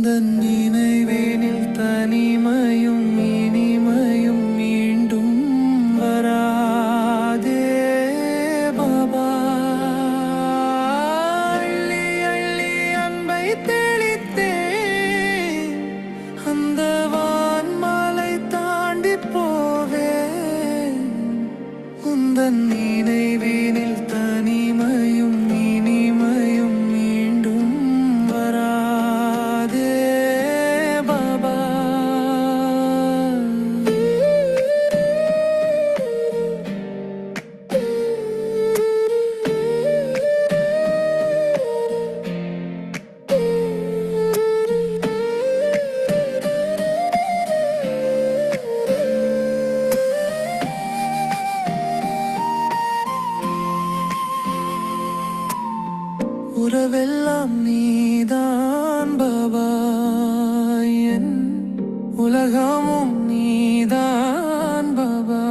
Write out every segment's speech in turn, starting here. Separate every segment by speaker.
Speaker 1: உந்தன் நினைவேனில் தனிமையும் இனிமையும் மீண்டும் வராதே பாபா. அள்ளி அள்ளி அன்பை தெளித்தேன், அந்த வான்மலை தாண்டி போவேன். உந்தன் நினைவேனில் தனிமையும் இனிமையும் மீண்டும் வராதே பாபா. உறவெல்லாம் நீதான் பாபா, என் உலகமும் நீதான் பாபா.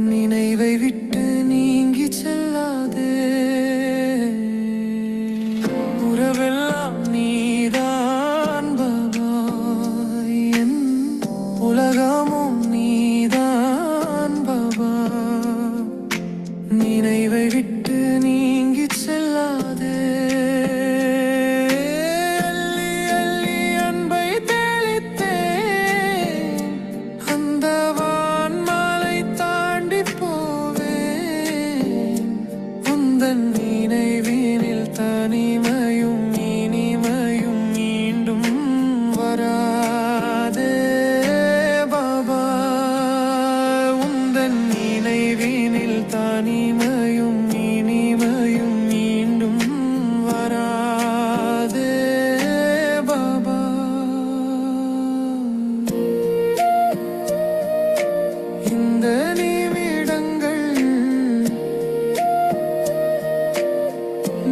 Speaker 1: நினைவை விட்டு நீங்கி செல்லாதே. உறவெல்லாம் நீதான் பாபா, என் உலகமும் நீதான் பாபா. நினைவை விட்டு நீங்கி செல்லாதே. அள்ளி அள்ளி அன்பை தெளித்தேன், அந்த வான்மலை தாண்டி போவேன். உந்தன் நினைவினில் தனிமையும் இனிமையும் மீண்டும் வராதே பாபா. உந்தன் நினைவினில் தனிமையும் இனிமையும் மீண்டும் வராதே பாபா. இந்த நிமிடங்கள்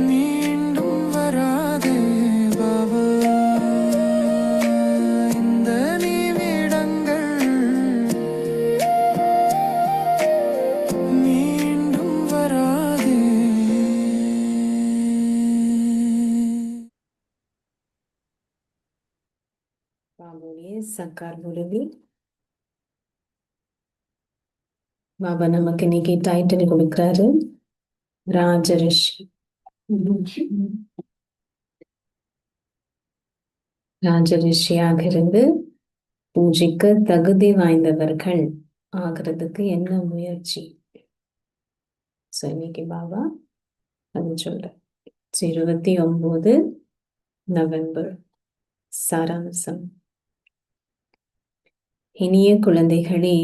Speaker 1: மீண்டும் வராதே பாபா. இந்த நிமிடங்கள் மீண்டும் வராதே.
Speaker 2: பாபாவுடைய சக்கார் முழுவி பாபா நமக்கு இன்னைக்கு டைட்டில் கொடுக்கிறாரு, ராஜரிஷி. ராஜரிஷியாக இருந்து பூஜைக்க தகுதி வாய்ந்தவர்கள் ஆகிறதுக்கு என்ன முயற்சி? இன்னைக்கு பாபா அது சொல்ற 29 நவம்பர் சாராம்சம். இனிய குழந்தைகளே,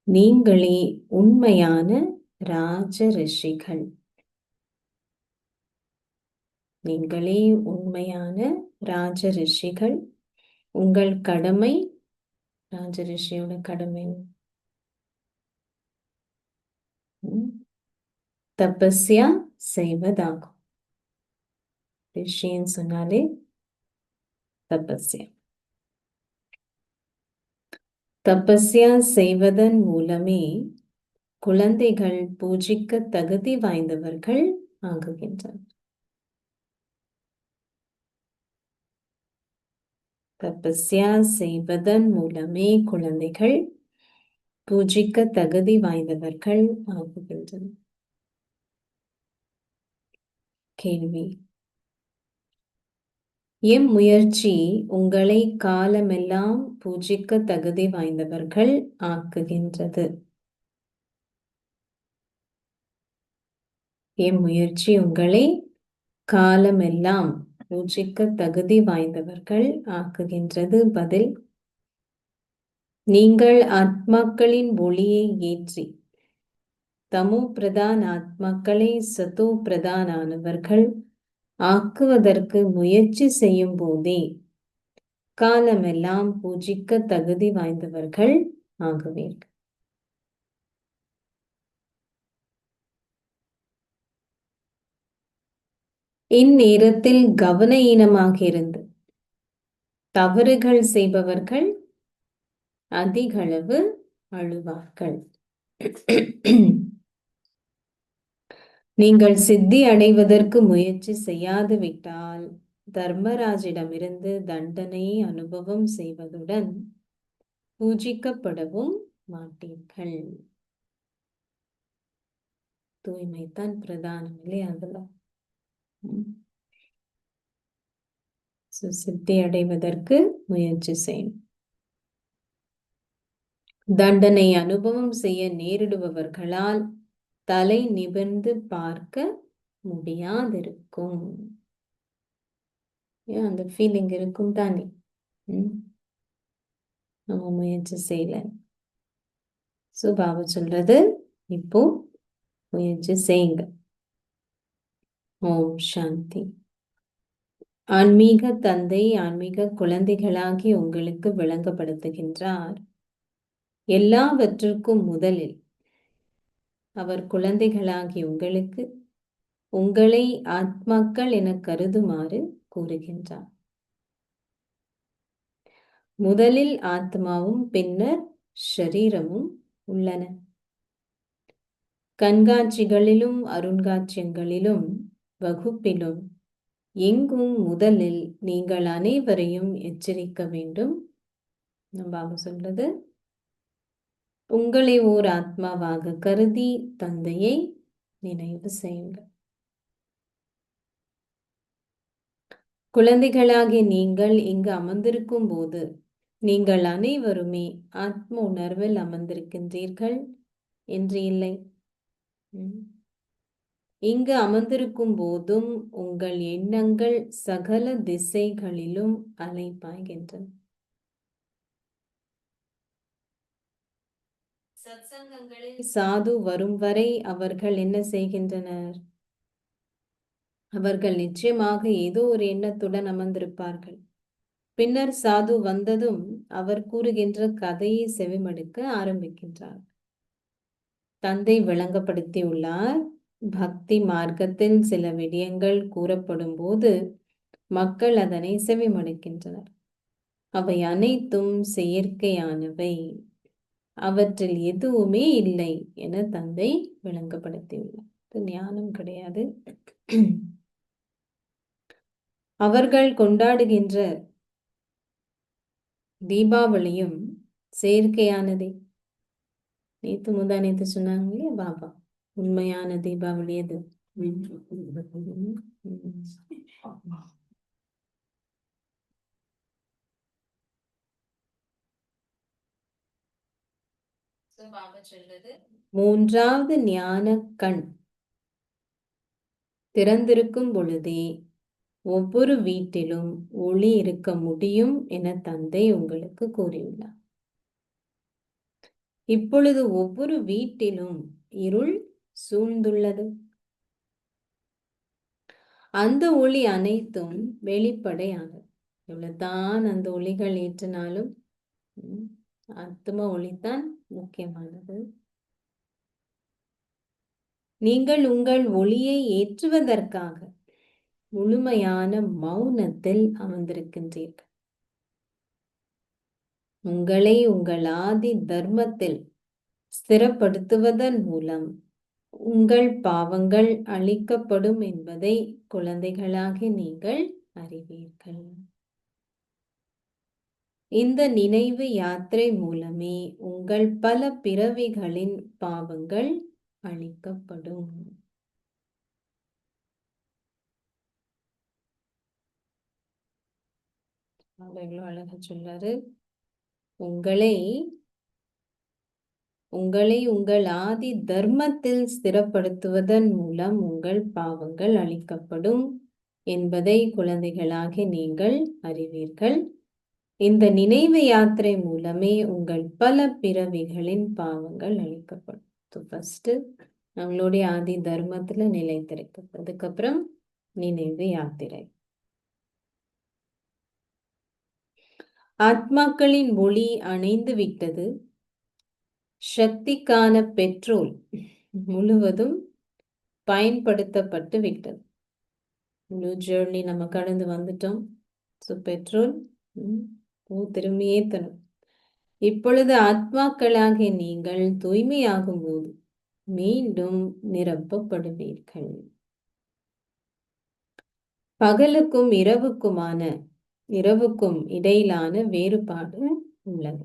Speaker 2: நீங்களே உண்மையான ராஜரிஷிகள். நீங்களே உண்மையான ராஜரிஷிகள். உங்கள் கடமை, ராஜரிஷியோட கடமை தபஸ்யா செய்வதாகும். ரிஷின்னு சொன்னாலே தபஸ்யா. தபஸ்யா செய்வதன் மூலமே குழந்தைகள் பூஜிக்க தகுதி வாய்ந்தவர்கள் ஆகுகின்றனர். தபஸ்யா செய்வதன் மூலமே குழந்தைகள் பூஜிக்க தகுதி வாய்ந்தவர்கள் ஆகுகின்றனர். கேள்வி: எம் முயற்சி உங்களை காலமெல்லாம் பூஜிக்க தகுதி வாய்ந்தவர்கள் ஆக்குகின்றது. எம் முயற்சி உங்களை காலமெல்லாம் பூஜிக்க தகுதி வாய்ந்தவர்கள் ஆக்குகின்றது. பதில்: நீங்கள் ஆத்மாக்களின் ஒளியை ஏற்றி தமோ பிரதான் ஆத்மாக்களை சத்தோ பிரதானானவர்கள் ஆக்குவதற்கு முயற்சி செய்யும் போதே காலமெல்லாம் பூஜிக்க தகுதி வாய்ந்தவர்கள் ஆகுவீர்கள். இந்நேரத்தில் கவன ஈனமாக இருந்து தவறுகள் செய்பவர்கள் அதிகளவு அழுவார்கள். நீங்கள் சித்தி அடைவதற்கு முயற்சி செய்யாது விட்டால் தர்மராஜிடமிருந்து தண்டனையை அனுபவம் செய்வதுடன் பூஜிக்கப்படவும் மாட்டீர்கள். தூய்மைதான் பிரதானம் இல்லையா? அதுல சித்தி அடைவதற்கு முயற்சி செய்யும். தண்டனை அனுபவம் செய்ய நேரிடுபவர்களால் தலை நிமிர்ந்து பார்க்க முடியாதிருக்கும். அந்த ஃபீலிங் இருக்கும் தானே. நம்ம முயற்சி செய்யல. பாபா சொல்றது இப்போ முயற்சி செய்யுங்க. ஓம் சாந்தி. ஆன்மீக தந்தை ஆன்மீக குழந்தைகளாகி உங்களுக்கு விளங்கப்படுத்துகின்றார். எல்லாவற்றுக்கும் முதலில் அவர் குழந்தைகளாகி உங்களுக்கு உங்களை ஆத்மாக்கள் என கருதுமாறு கூறுகின்றார். முதலில் ஆத்மாவும் பின்னர் ஷரீரமும் உள்ளன. கண்காட்சிகளிலும் அருங்காட்சியகங்களிலும் வகுப்பிலும் எங்கும் முதலில் நீங்கள் அனைவரையும் எச்சரிக்க வேண்டும். பாபா சொல்றது, உங்களை ஓர் ஆத்மாவாக கருதி தந்தையை நினைவு செய்யுங்கள். குழந்தைகளாகிய நீங்கள் இங்கு அமர்ந்திருக்கும் போது நீங்கள் அனைவருமே ஆத்ம உணர்வில் அமர்ந்திருக்கின்றீர்கள் என்று இல்லை. இங்கு அமர்ந்திருக்கும் போதும் உங்கள் எண்ணங்கள் சகல திசைகளிலும் அலைபாய்கின்றன. சத்சங்கங்களில் சாது வரும் வரை அவர்கள் என்ன செய்கின்றனர்? அவர்கள் நிச்சயமாக ஏதோ ஒரு எண்ணத்துடன் அமர்ந்திருப்பார்கள். பின்னர் சாது வந்ததும் அவர் கூறுகின்ற கதையை செவிமடுக்க ஆரம்பிக்கின்றார். தந்தை விளங்கப்படுத்தியுள்ளார், பக்தி மார்க்கத்தில் சில விடயங்கள் கூறப்படும் போது மக்கள் அதனை செவிமடுக்கின்றனர். அவை அனைத்தும் செயற்கையானவை, அவற்றில் எதுவுமே இல்லை என தந்தை விளங்கப்படுத்தியுள்ளார். ஞானம் கிடையாது. அவர்கள் கொண்டாடுகின்ற தீபாவளியும் செயற்கையானதே. நேத்து முந்தா நேத்து சொன்னாங்க இல்லையா பாபா, உண்மையான தீபாவளி அது. மூன்றாவது ஞான கண் திறந்திருக்கும் பொழுதே ஒவ்வொரு வீட்டிலும் ஒளி இருக்க முடியும் என தந்தை உங்களுக்கு கூறியுள்ளார். இப்பொழுது ஒவ்வொரு வீட்டிலும் இருள் சூழ்ந்துள்ளது. அந்த ஒளி அனைத்தும் வெளிப்படையானது. எவ்வளவுதான் அந்த ஒளிகள் ஏற்றினாலும் ஆத்ம ஒளிதான் முக்கியமானது. நீங்கள் உங்கள் ஒளியை ஏற்றுவதற்காக முழுமையான மௌனத்தில் அமர்ந்திருக்கின்றீர்கள். உங்களை உங்கள் ஆதி தர்மத்தில் ஸ்திரப்படுத்துவதன் மூலம் உங்கள் பாவங்கள் அழிக்கப்படும் என்பதை குழந்தைகளாகி நீங்கள் அறிவீர்கள். இந்த நினைவு யாத்திரை மூலமே உங்கள் பல பிறவிகளின் பாவங்கள் அழிக்கப்படும். அழகா சொல்றாரு, உங்களை உங்கள் ஆதி தர்மத்தில் ஸ்திரப்படுத்துவதன் மூலம் உங்கள் பாவங்கள் அழிக்கப்படும் என்பதை குழந்தைகளாக நீங்கள் அறிவீர்கள். இந்த நினைவு யாத்திரை மூலமே உங்கள் பல பிறவிகளின் பாவங்கள் அழிக்கப்படும். ஃபர்ஸ்ட் நம்மளுடைய ஆதி தர்மத்துல நிலைத்திருக்கும், அதுக்கப்புறம் நினைவு யாத்திரை. ஆத்மாக்களின் ஒளி அணைந்து விட்டது. சக்திக்கான பெட்ரோல் முழுவதும் பயன்படுத்தப்பட்டு விட்டது. முழு ஜேர்னி நம்ம கடந்து வந்துட்டோம். பெட்ரோல் திரும்பி ஏத்தணும். இப்பொழுது ஆத்மாக்களாகிய நீங்கள் தூய்மையாகும் போது மீண்டும் நிரப்பப்படுவீர்கள். பகலுக்கும் இரவுக்கும் இடையிலான வேறுபாடு உள்ளது.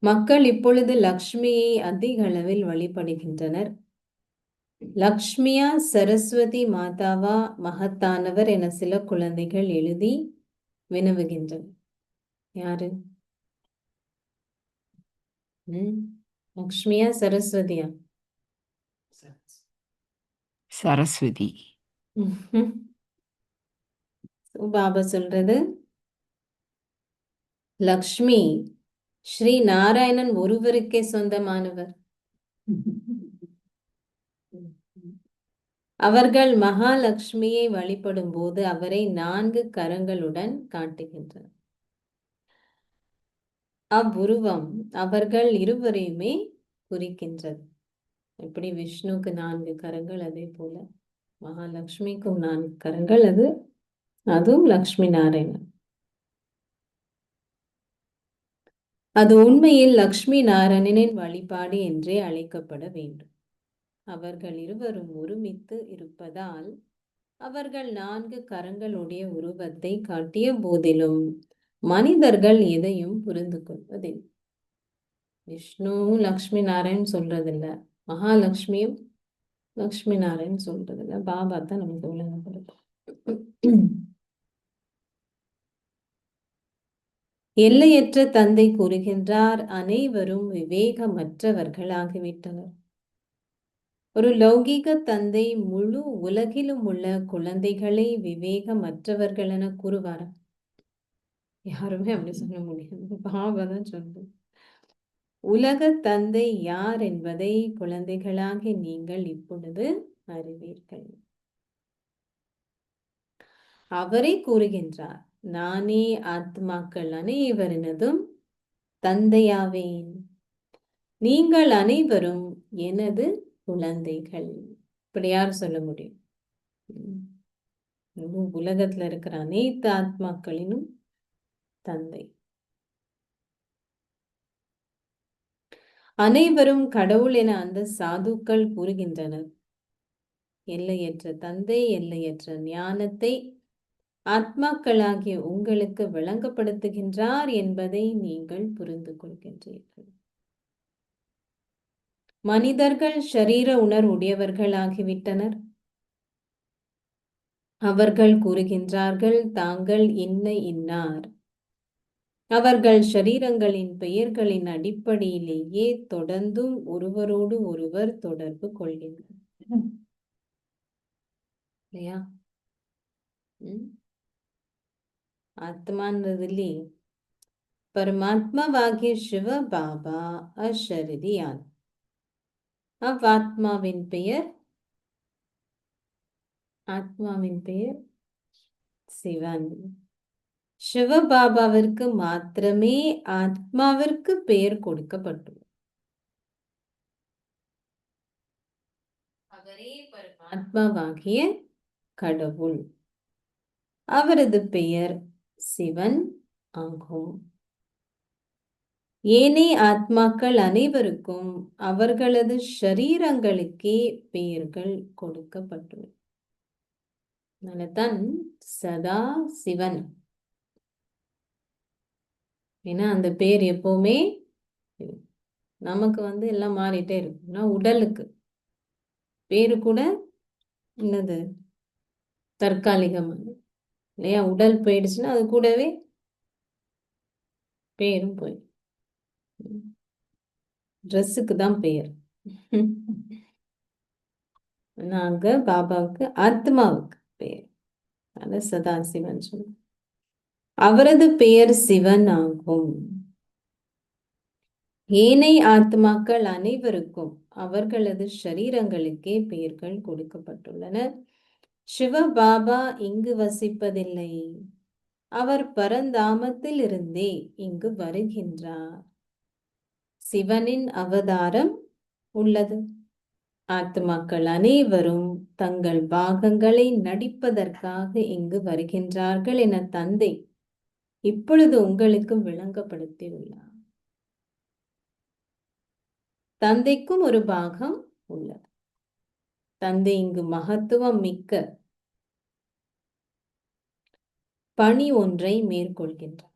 Speaker 2: மக்கள் இப்பொழுது லக்ஷ்மியை அதிக அளவில் வழிபடுகின்றனர். லக்ஷ்மியா சரஸ்வதி மாதாவா மகத்தானவர் என சில குழந்தைகள் எழுதி வினவுகின்றனர். யாரு? லக்ஷ்மியா சரஸ்வதியா?
Speaker 3: சரஸ்வதி.
Speaker 2: பாபா சொல்றது, லக்ஷ்மி ஸ்ரீ நாராயணன் ஒருவருக்கே சொந்தமானவர். அவர்கள் மகாலட்சுமியை வழிபடும் போது அவரை 4 கரங்களுடன் காட்டுகின்றனர். அவ்வுருவம் அவர்கள் இருவரையுமே குறிக்கின்றது. எப்படி விஷ்ணுக்கு 4 கரங்கள், அதே போல மகாலட்சுமிக்கும் 4 கரங்கள், அதுவும் லக்ஷ்மி நாராயணன். அது உண்மையில் லக்ஷ்மி நாராயணனின் வழிபாடு என்றே அழைக்கப்பட வேண்டும். அவர்கள் இருவரும் ஒருமித்து இருப்பதால் அவர்கள் 4 கரங்களுடைய உருவத்தை காட்டிய போதிலும் மனிதர்கள் எதையும் புரிந்து கொள்வதில்லை. விஷ்ணுவும் லக்ஷ்மி நாராயணன் சொல்றதில்ல, மகாலட்சுமியும் லக்ஷ்மி நாராயணன் சொல்றதில்ல. பாபா தான் நமக்கு விளங்கப்படுது. எல்லையற்ற தந்தை கூறுகின்றார், அனைவரும் விவேகமற்றவர்கள் ஆகிவிட்டனர். ஒரு லௌகீக தந்தை முழு உலகிலும் உள்ள குழந்தைகளை விவேகமற்றவர்கள் என கூறுவாரா? யாருமே அப்படி சொல்ல முடியாது. பாபா தான் சொல்றது. உலக தந்தை யார் என்பதை குழந்தைகளாகி நீங்கள் இப்பொழுது அறிவீர்கள். அவரே கூறுகின்றார், நானே ஆத்மாக்கள் அனைவரினதும் தந்தையாவேன். நீங்கள் அனைவரும் எனது குழந்தைகள். இப்படி யார் சொல்ல முடியும்? உலகத்துல இருக்கிற அனைத்து ஆத்மாக்களினும் தந்தை. அனைவரும் கடவுள் என அந்த சாதுக்கள் கூறுகின்றனர். எல்லையற்ற தந்தை எல்லையற்ற ஞானத்தை ஆத்மாக்களாகிய உங்களுக்கு விளங்கப்படுத்துகின்றார் என்பதை நீங்கள் புரிந்து கொள்கின்றீர்கள். மனிதர்கள் ஷரீர உணர்வுடையவர்கள் ஆகிவிட்டனர். அவர்கள் கூறுகின்றார்கள், தாங்கள் இன்னார். அவர்கள் ஷரீரங்களின் பெயர்களின் அடிப்படையிலேயே தொடர்ந்தும் ஒருவரோடு ஒருவர் தொடர்பு கொள்கின்றனர். இல்லையா? ஆத்மான்றதுலே பரமாத்மாவாகிய சிவ பாபா அஷரதியான். ஆத்மாவின் பெயர் சிவன். சிவபாபாவிற்கு மாத்திரமே ஆத்மாவிற்கு பெயர் கொடுக்கப்பட்டுள்ளது. அவரே பரமாத்மாவாகிய கடவுள். அவரது பெயர் சிவன் ஆகும். ஏனைய ஆத்மாக்கள் அனைவருக்கும் அவர்களது ஷரீரங்களுக்கே பெயர்கள் கொடுக்கப்பட்டுள்ளது. அதனால்தான் சதா சிவன். ஏன்னா அந்த பேர் எப்பவுமே நமக்கு எல்லாம் மாறிட்டே இருக்குன்னா, உடலுக்கு பேரு கூட என்னது தற்காலிகமான இல்லையா? உடல் போயிடுச்சுன்னா அது கூடவே பேரும் போயிடும். ட்ரெஸ்ஸுக்கு தான் பெயர். நாங்க பாபாவுக்கு ஆத்மாவுக்கு பெயர். அத சதாசிவன் சொல்லுவோம். அவரது பெயர் சிவன் ஆகும். ஏனைய ஆத்மாக்கள் அனைவருக்கும் அவர்களது ஷரீரங்களுக்கே பெயர்கள் கொடுக்கப்பட்டுள்ளன. சிவ பாபா இங்கு வசிப்பதில்லை. அவர் பரந்தாமத்தில் இருந்தே இங்கு வருகின்றார். சிவனின் அவதாரம் உள்ளது. ஆத்மாக்கள் அனைவரும் தங்கள் பாகங்களை நடிப்பதற்காக இங்கு வருகின்றார்கள் என தந்தை இப்பொழுது உங்களுக்கு விளங்கப்படுத்தியுள்ளார். தந்தைக்கும் ஒரு பாகம் உள்ளது. தந்தை இங்கு மகத்துவம் மிக்க பணி ஒன்றை மேற்கொள்கின்றார்.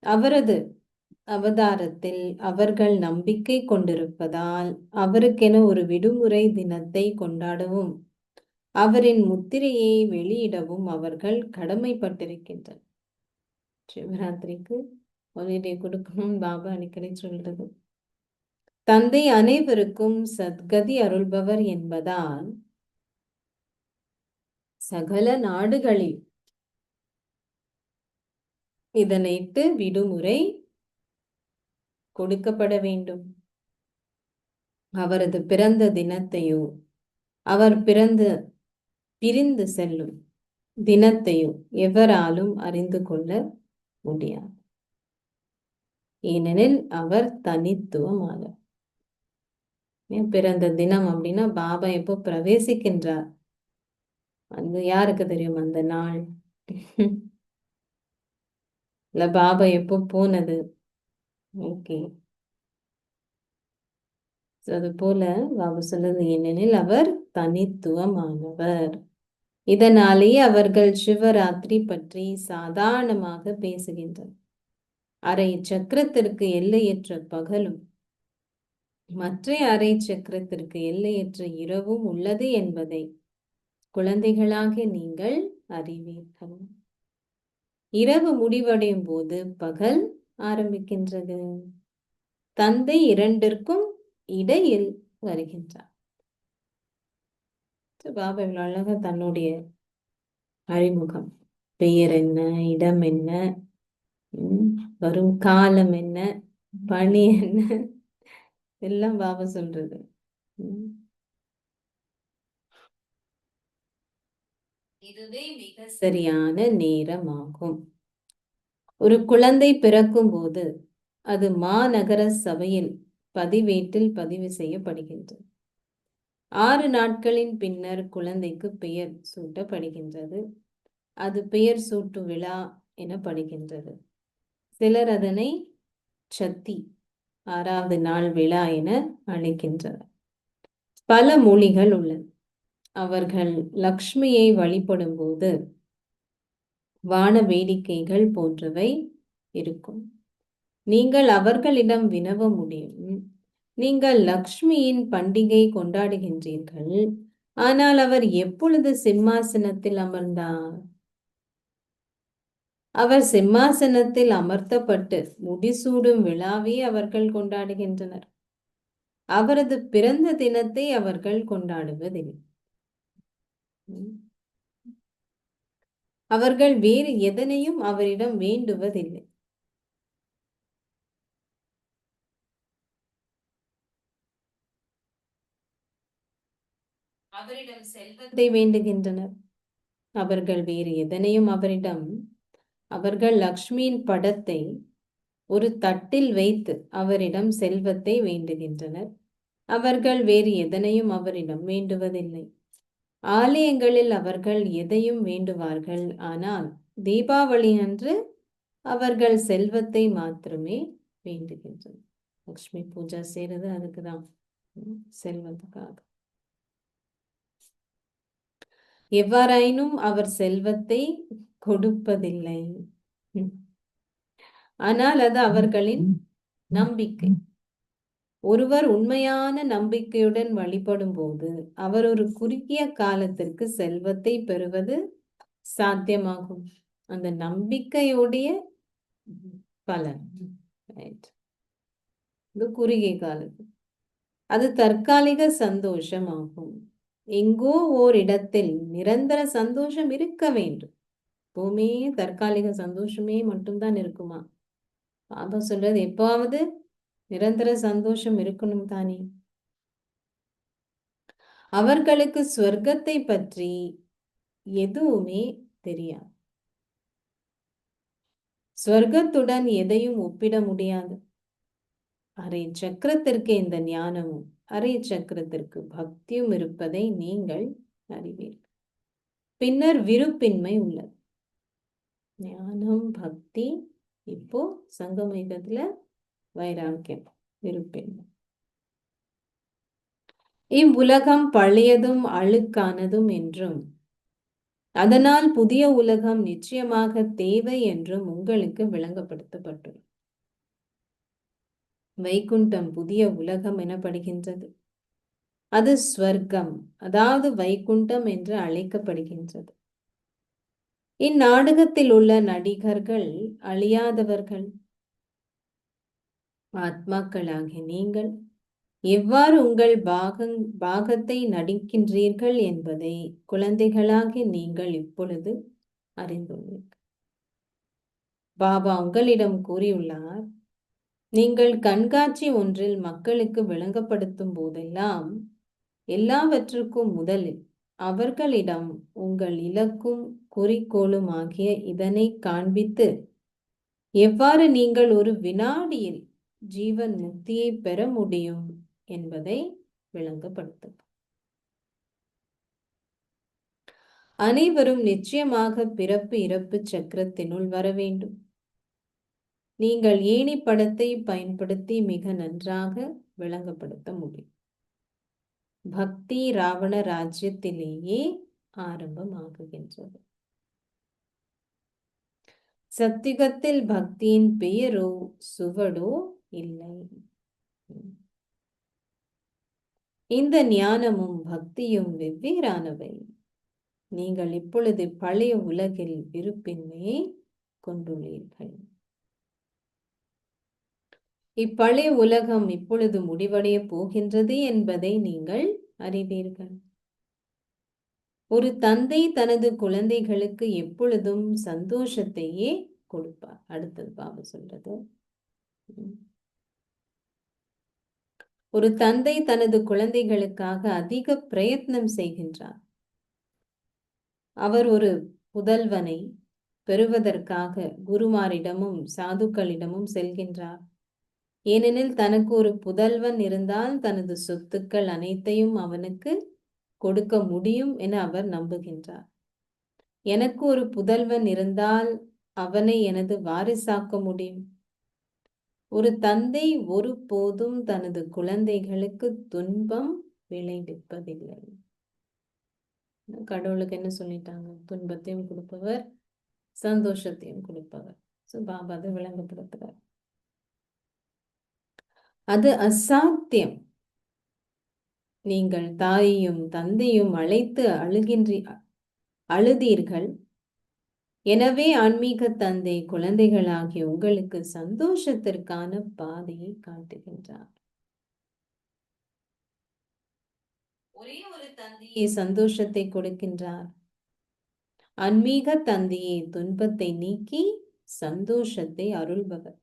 Speaker 2: அவரது அவதாரத்தில் அவர்கள் நம்பிக்கை கொண்டிருப்பதால் அவருக்கென ஒரு விடுமுறை தினத்தை கொண்டாடவும் அவரின் முத்திரையை வெளியிடவும் அவர்கள் கடமைப்பட்டிருக்கின்றனர். சிவராத்திரிக்கு ஹாலிடே கொடுக்கணும் பாபா அடிக்கடி சொல்றது. தந்தை அனைவருக்கும் சத்கதி அருள்பவர் என்பதால் சகல நாடுகளில் இதனைட்டு விடுமுறை கொடுக்கப்பட வேண்டும். அவரது பிறந்த தினத்தையோ அவர் பிரிந்து செல்லும் தினத்தையோ எவராலும் அறிந்து கொள்ள முடியாது. ஏனெனில் அவர் தனித்துவமானவர். பிறந்த தினம் அப்படின்னா பாபா எப்போ பிரவேசிக்கின்றார் அது யாருக்கு தெரியும் அந்த நாள்? இல்ல பாபா எப்போ போனது? ஓகே, அது போல பாபா சொல்றது ஏனெனில் அவர் தனித்துவமானவர். இதனாலேயே அவர்கள் சிவராத்திரி பற்றி சாதாரணமாக பேசுகின்றனர். அரை சக்கரத்திற்கு எல்லையற்ற பகலும் மற்ற அரை சக்கரத்திற்கு எல்லையற்ற இரவும் உள்ளது என்பதை குழந்தைகளாக நீங்கள் அறிவீர்கள். இரவு முடிவடையும் போது பகல் ஆரம்பிக்கின்றது. தந்தை இரண்டிற்கும் இடையில் வருகின்றார். பாபா இவ்வளவு அழகா தன்னுடைய அறிமுகம், பெயர் என்ன, இடம் என்ன, வரும் காலம் என்ன, பணி என்ன, எல்லாம் பாபா சொல்றது. இதுவே மிக சரியான நேரமாகும். ஒரு குழந்தை பிறக்கும் போது அது மாநகர சபையில் பதிவேட்டில் பதிவு செய்யப்படுகின்றது. 6 நாட்களின் பின்னர் குழந்தைக்கு பெயர் சூட்டப்படுகின்றது. அது பெயர் சூட்டு விழா எனப்படுகின்றது. சிலர் அதனை சத்தி 6வது நாள் விழா என அழைக்கின்றனர். பல மொழிகள் உள்ளன. அவர்கள் லக்ஷ்மியை வழிபடும் போது வான வேடிக்கைகள் போன்றவை இருக்கும். நீங்கள் அவர்களிடம் வினவ முடியும், நீங்கள் லக்ஷ்மியின் பண்டிகை கொண்டாடுகின்றீர்கள், ஆனால் அவர் எப்பொழுது சிம்மாசனத்தில் அமர்ந்தார்? அவர் சிம்மாசனத்தில் அமர்த்தப்பட்டு முடிசூடும் விழாவை அவர்கள் கொண்டாடுகின்றனர். அவரது பிறந்த தினத்தை அவர்கள் கொண்டாடுவதில்லை. அவர்கள் வேறு எதனையும் அவரிடம் வேண்டுவதில்லை. அவரிடம் செல்வத்தை வேண்டுகின்றனர். அவர்கள் வேறு எதனையும் அவர்கள் லக்ஷ்மியின் படத்தை ஒரு தட்டில் வைத்து அவரிடம் செல்வத்தை வேண்டுகின்றனர். அவர்கள் வேறு எதனையும் அவரிடம் வேண்டுவதில்லை. ஆலயங்களில் அவர்கள் எதையும் வேண்டுவார்கள், ஆனால் தீபாவளி அன்று அவர்கள் செல்வத்தை மாத்திரமே வேண்டுகின்றனர். லக்ஷ்மி பூஜா செய்யறது அதுக்குதான், செல்வத்துக்காக. எவ்வாறாயினும் அவர் செல்வத்தை கொடுப்பதில்லை, ஆனால் அது அவர்களின் நம்பிக்கை. ஒருவர் உண்மையான நம்பிக்கையுடன் வழிபடும் போது அவர் ஒரு குறுகிய காலத்திற்கு செல்வத்தை பெறுவது சாத்தியமாகும். அந்த நம்பிக்கையுடைய பலன் இது குறுகிய காலத்து, அது தற்காலிக சந்தோஷம் ஆகும். எங்கோ ஓர் இடத்தில் நிரந்தர சந்தோஷம் இருக்க வேண்டும். எப்பவுமே தற்காலிக சந்தோஷமே மட்டும்தான் இருக்குமா? பாபா சொல்றது எப்பாவது நிரந்தர சந்தோஷம் இருக்கணும் தானே. அவர்களுக்கு ஸ்வர்க்கத்தை பற்றி எதுவுமே தெரியாது. ஸ்வர்க்கத்துடன் எதையும் ஒப்பிட முடியாது. அரை சக்கரத்திற்கு இந்த ஞானமும் அரை சக்கரத்திற்கு பக்தியும் இருப்பதை நீங்கள் அறிவீர்கள். பின்னர் விருப்பின்மை உள்ளது. ஞானம், பக்தி, இப்போ சங்கமயுகத்துல வைராக்கியம், விருப்பின்மை. இவ்வுலகம் பழையதும் அழுக்கானதும் என்றும் அதனால் புதிய உலகம் நிச்சயமாக தேவை என்றும் உங்களுக்கு விளங்கப்படுத்தப்பட்டுள்ளது. வைகுண்டம் புதிய உலகம் எனப்படுகின்றது. அது ஸ்வர்க்கம், அதாவது வைகுண்டம் என்று அழைக்கப்படுகின்றது. இந்நாடகத்தில் உள்ள நடிகர்கள் அழியாதவர்கள். ஆத்மாக்களாகிய நீங்கள் எவ்வாறு உங்கள் பாகத்தை நடிக்கின்றீர்கள் என்பதை குழந்தைகளாகி நீங்கள் இப்பொழுது அறிந்துள்ளீர்கள். பாபா உங்களிடம் கூறியுள்ளார், நீங்கள் கண்காட்சி ஒன்றில் மக்களுக்கு விளங்கப்படுத்தும் போதெல்லாம் எல்லாவற்றுக்கும் முதலில் அவர்களிடம் உங்கள் இலக்கும் குறிக்கோளும் ஆகிய இதனை காண்பித்து எவ்வாறு நீங்கள் ஒரு வினாடியில் ஜீவன் முக்தியை பெற முடியும் என்பதை விளங்கப்படுத்தும். அனைவரும் நிச்சயமாக பிறப்பு இறப்பு சக்கரத்தினுள் வர வேண்டும். நீங்கள் ஏணி படத்தை பயன்படுத்தி மிக நன்றாக விளங்கப்படுத்த முடியும். பக்தி ராவண ராஜ்யத்திலேயே ஆரம்பமாகுகின்றது. சத்தியுகத்தில் பக்தியின் பெயரோ சுவடோ இல்லை. இந்த ஞானமும் பக்தியும் வெவ்வேறானவை. நீங்கள் இப்பொழுது பழைய உலகில் விருப்பின்மையை கொண்டுள்ளீர்கள். இப்பழைய உலகம் இப்பொழுது முடிவடைய போகின்றது என்பதை நீங்கள் அறிவீர்கள். ஒரு தந்தை தனது குழந்தைகளுக்கு எப்பொழுதும் சந்தோஷத்தையே கொடுப்பார். அடுத்தது பாபா சொல்றது, ஒரு தந்தை தனது குழந்தைகளுக்காக அதிக பிரயத்னம் செய்கின்றார். அவர் ஒரு புதல்வனை பெறுவதற்காக குருமாரிடமும் சாதுக்களிடமும் செல்கின்றார். ஏனெனில் தனக்கு ஒரு புதல்வன் இருந்தால் தனது சொத்துக்கள் அனைத்தையும் அவனுக்கு கொடுக்க முடியும் என அவர் நம்புகின்றார். எனக்கு ஒரு புதல்வன் இருந்தால் அவனை எனது வாரிசாக்க முடியும். ஒரு தந்தை ஒருபோதும் தனது குழந்தைகளுக்கு துன்பம் விளைவிப்பதில்லை. கடவுளுக்கு என்ன சொல்லிட்டாங்க? துன்பத்தையும் கொடுப்பவர், சந்தோஷத்தையும் கொடுப்பவர். பாபா அதை விளங்கப்படுத்துறார். அது அசாத்தியம். நீங்கள் தாயையும் தந்தையும் அழைத்து அழுதீர்கள். எனவே ஆன்மீக தந்தை குழந்தைகளாகிய உங்களுக்கு சந்தோஷத்திற்கான பாதையை காட்டுகின்றார். ஒரே ஒரு தந்தையே சந்தோஷத்தை கொடுக்கின்றார். ஆன்மீக தந்தையே துன்பத்தை நீக்கி சந்தோஷத்தை அருள்பவர்.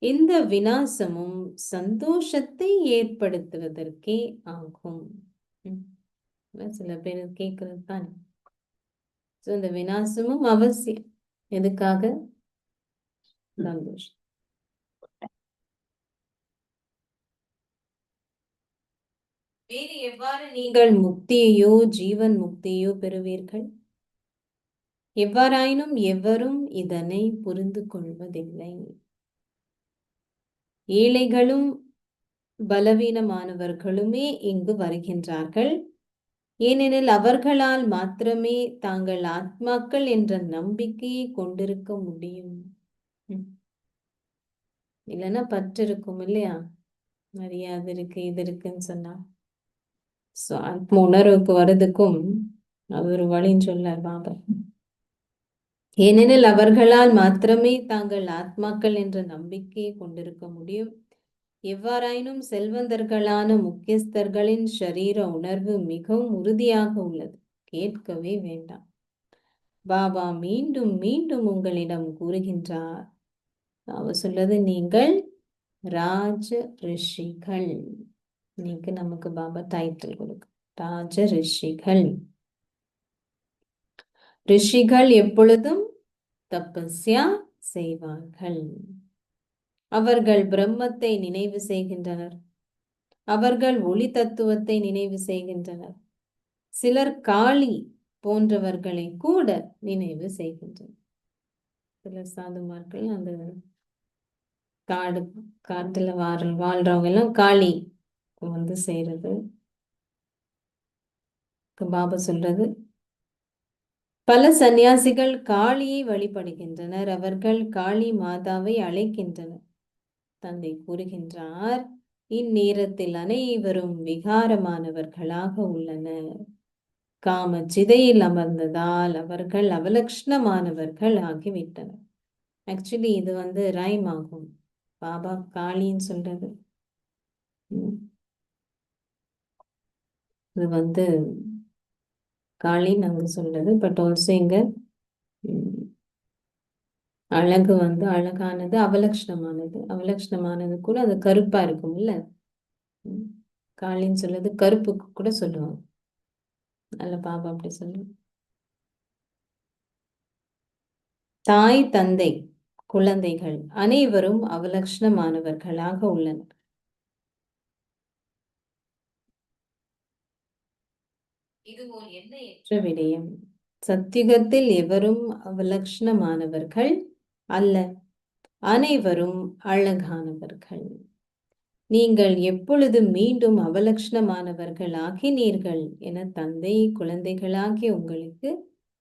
Speaker 2: இந்த விநாசமும் சந்தோஷத்தை ஏற்படுத்துவதற்கே ஆகும். சில பேர் கேட்கறது தானே. இந்த விநாசமும் அவசியம். எதுக்காக? சந்தோஷம். வேறு எவ்வாறு நீங்கள் முக்தியையோ ஜீவன் முக்தியோ பெறுவீர்கள்? எவ்வாறாயினும் எவரும் இதனை புரிந்து கொள்வதில்லை. ஏழைகளும் பலவீனமானவர்களுமே இங்கு வருகின்றார்கள். ஏனெனில் அவர்களால் மாத்திரமே தாங்கள் ஆத்மாக்கள் என்ற நம்பிக்கையை கொண்டிருக்க முடியும். இல்லைன்னா பற்று இருக்கும் இல்லையா? நிறைய அது இருக்கு இது இருக்குன்னு சொன்னா ஆத்ம உணர்வுக்கு வர்றதுக்கும் அது ஒரு வழின்னு சொல்ல பாபா. ஏனெனில் அவர்களால் மாத்திரமே தாங்கள் ஆத்மாக்கள் என்ற நம்பிக்கையை கொண்டிருக்க முடியும். எவ்வாறாயினும் செல்வந்தர்களான முக்கியஸ்தர்களின் ஷரீர உணர்வு மிகவும் உறுதியாக உள்ளது. கேட்கவே வேண்டாம். பாபா மீண்டும் மீண்டும் உங்களிடம் கூறுகின்றார். அவர் சொல்றது, நீங்கள் ராஜ ரிஷிகள். இன்னைக்கு நமக்கு பாபா டைட்டில் கொடுக்க, ராஜ ரிஷிகள். ரிஷிகள் எப்பொழுதும் தபஸ்யா செய்வார்கள். அவர்கள் பிரம்மத்தை நினைவு செய்கின்றனர். அவர்கள் ஒளி தத்துவத்தை நினைவு செய்கின்றனர். சிலர் காளி போன்றவர்களை கூட நினைவு செய்கின்றனர். சில சாதுமார்கள் அந்த காட்டுல வாழ்றவங்க எல்லாம் காளி வந்து செய்யறது. பாபா சொல்றது, பல சந்நியாசிகள் காளியை வழிபடுகின்றனர். அவர்கள் காளி மாதாவை அழைக்கின்றனர். தந்தை கூறுகின்றார், இந்நேரத்தில் அனைவரும் விகாரமானவர்களாக உள்ளனர். காம சிதையில் அமர்ந்ததால் அவர்கள் அவலக்ஷ்ணமானவர்கள் ஆகிவிட்டனர். ஆக்சுவலி இது ரைம் ஆகும். பாபா காளின்னு சொல்றது இது காளின்னு அங்க சொல்றது. பட் ஆல்சோ இங்க அழகு அழகானது, அவலக்ஷ்ணமானது. அவலக்ஷ்ணமானது கூட அது கருப்பா இருக்கும்ல. காளின்னு சொல்றது கருப்புக்கு கூட சொல்லுவாங்க. அல்ல பாபா அப்படி சொல்லுவாங்க. தாய், தந்தை, குழந்தைகள் அனைவரும் அவலக்ஷ்ணமானவர்களாக உள்ளனர். இது ஒரு எல்லையற்ற விடயம். சத்தியுகத்தில் எவரும் அவலக்ஷ்ணமானவர்கள் அல்ல, அனைவரும் அழகானவர்கள். நீங்கள் எப்பொழுது மீண்டும் அவலக்ஷ்ணமானவர்கள் ஆகினீர்கள் என தந்தை குழந்தைகளாகிய உங்களுக்கு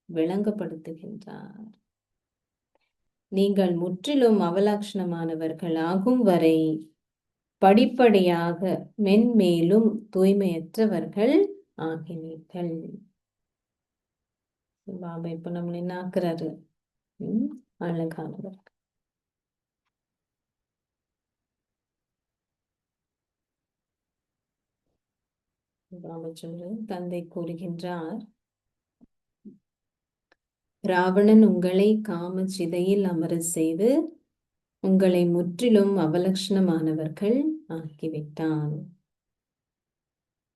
Speaker 2: விளங்கப்படுத்துகின்றார். நீங்கள் முற்றிலும் அவலக்ஷ்ணமானவர்கள் ஆகும் வரை படிப்படியாக மென்மேலும் தூய்மையற்றவர்கள் ஆகினீர்கள். பாபா இப்ப நம்மள என்ன ஆக்குறாரு? அழகானவர். பாபா சொல்ற தந்தை கூறுகின்றார், ராவணன் உங்களை காம சிதையில் அமர செய்து உங்களை முற்றிலும் அவலக்ஷ்ணமானவர்கள் ஆக்கிவிட்டான்.